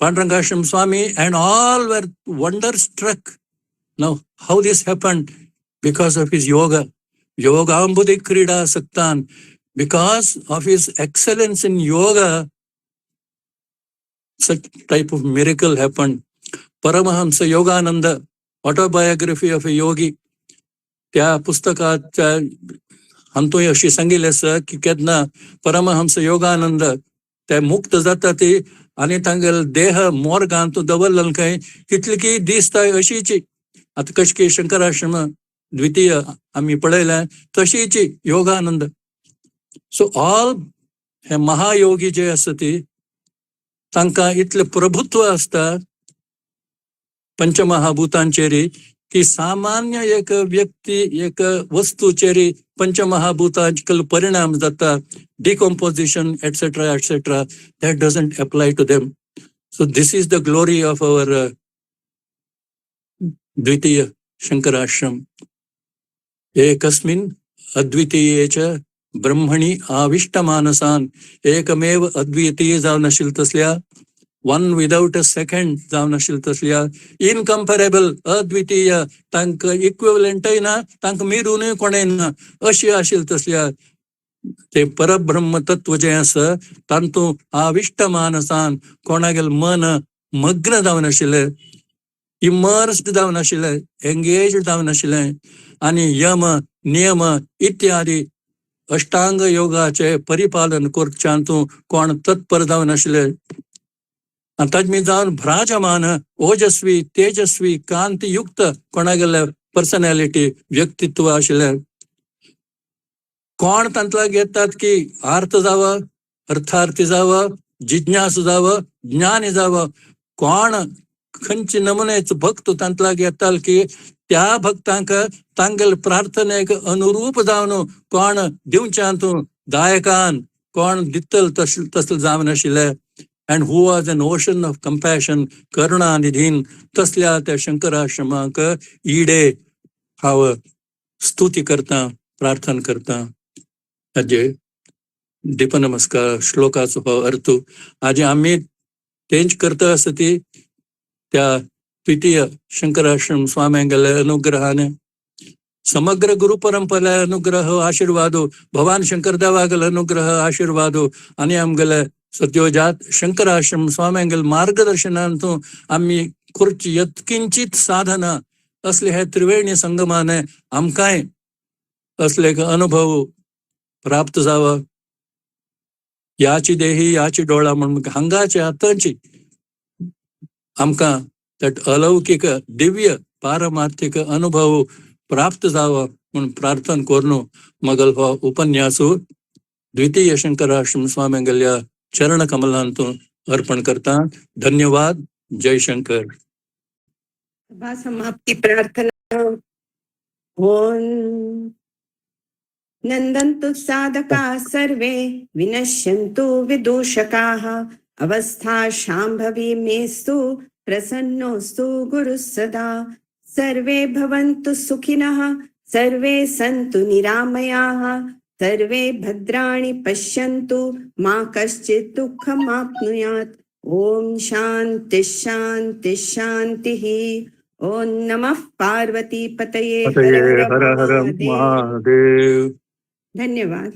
पांडुरंग आश्रम स्वामी and all were wonder struck. Now how this happened? Because of his yoga. Yogambuddhi krida saktan. Because of his excellence in yoga, such type of miracle happened. Paramahamsa Yogananda, autobiography of a yogi. त्या पुस्तकाच्या हातूंय अशी सांगिल्लें आसा की केन्ना परमहंस योगानंद ते मुक्त जाता ती आनी तांगेलो देह मोर्गांत दवरलेलो खंय कितले की दिसता अशीच. आतां कशें की शंकराश्रम द्वितीय आमी पळयलें तशीच योगानंद. सो ऑल हे महायोगी जे आसा ती तांकां इतलें प्रभुत्व आसता पंचमहाभूतांचेरी की सामान्य एक व्यक्ती एक वस्तूचेरी पंचमहाभूतांचो परिणाम जाता decomposition etcetera etcetera that doesn't apply to them. So this is the glory of our Dwitiya Shankarashram. एकस्मिन् अद्वितीये च ब्रह्मणि आविष्टमानसान एकमेव अद्वितीय जावन आशिल्ले तसल्या वन विदाउट अ सेकंड जावन आशिल्ले तसल्या इनकम्पेरेबल अद्वितीय तांकां इक्विवलंटय ना तांकां मिरूनय कोणेय ना अशी आशिल्ले तसल्या ते परब्रह्म तत्व जे आसा तांतूं आविष्टमानसान कोणागेल मन मग्न जावन आशिल्ले इमर्स्ड जावन आशिल्ले एंगेज्ड जावन आशिल्ले आनी यम नियम इत्यादी अष्टांग योगाचे परिपालन करच्यांतूं कोण तत्पर जावन आशिल्ले आनी ताजे जावन भ्राजमान ओजस्वी तेजस्वी कांतियुक्त कोणागेले पर्सनॅलिटी व्यक्तित्व आशिल्ले कोण तांतल्यान येतात की आर्थ जावं अर्थार्थी जावं जिज्ञासू जावं ज्ञानी जावं कोण खंयचे नमुनेच भक्त तांतल्यान येतात की त्या भक्तांक तांगेल प्रार्थनेक अनुरूप जावन कोण दिवच्यां तूं दायकान कोण दितल तसले जावन आशिल्ले. And who was an ocean of compassion, करुणा निधीन तसल्या त्या शंकराश्रमाक इडे हांव स्तुती करता, प्रार्थना करता. हाजे दीपनमस्कार श्लोकाचो हो अर्थ आज आम्ही तेंच करता आसती त्या द्वितीय शंकराश्रम स्वाम्यांगेले अनुग्रहाने समग्र गुरु परंपरे अनुग्रह आशीर्वादो, भगवान शंकर देवागेले अनुग्रह आशीर्वादो आनी आमगेले सद्योजात शंकराश्रम स्वाम्यांगेले मार्गदर्शनांतून आम्ही खुर्ची यत्किंचित साधना असले हे त्रिवेणी संगमाने आमकांय असले अनुभव प्राप्त जावा. याची देही याची डोळा म्हणून हांगाच्या आतांची आमकां त्यात अलौकिक दिव्य पारमार्थिक अनुभव प्राप्त जावा म्हणून प्रार्थना करून मगल हो उपन्यासू द्वितीय शंकराश्रम स्वाम्यांगेल्या चरण कमलांतून अर्पण करता. धन्यवाद. जय शंकर. सभा समाप्ती प्रार्थना. ओम नंदन्तु साधका सर्वे विनश्यन्तु विदूषकाः अवस्था शाम्भवी मेस्तु प्रसन्नोस्तु गुरुः सदा. सर्वे भवन्तु सुखिनः सर्वे सन्तु निरामयाः सर्वे भद्राणि पश्यन्तु मा कश्चित् दुःखमाप्नुयात्. ओम शांति शांति शांतिः. ओम नमः पार्वती पतये हर हर हर हर महादेव. महादेव. धन्यवाद.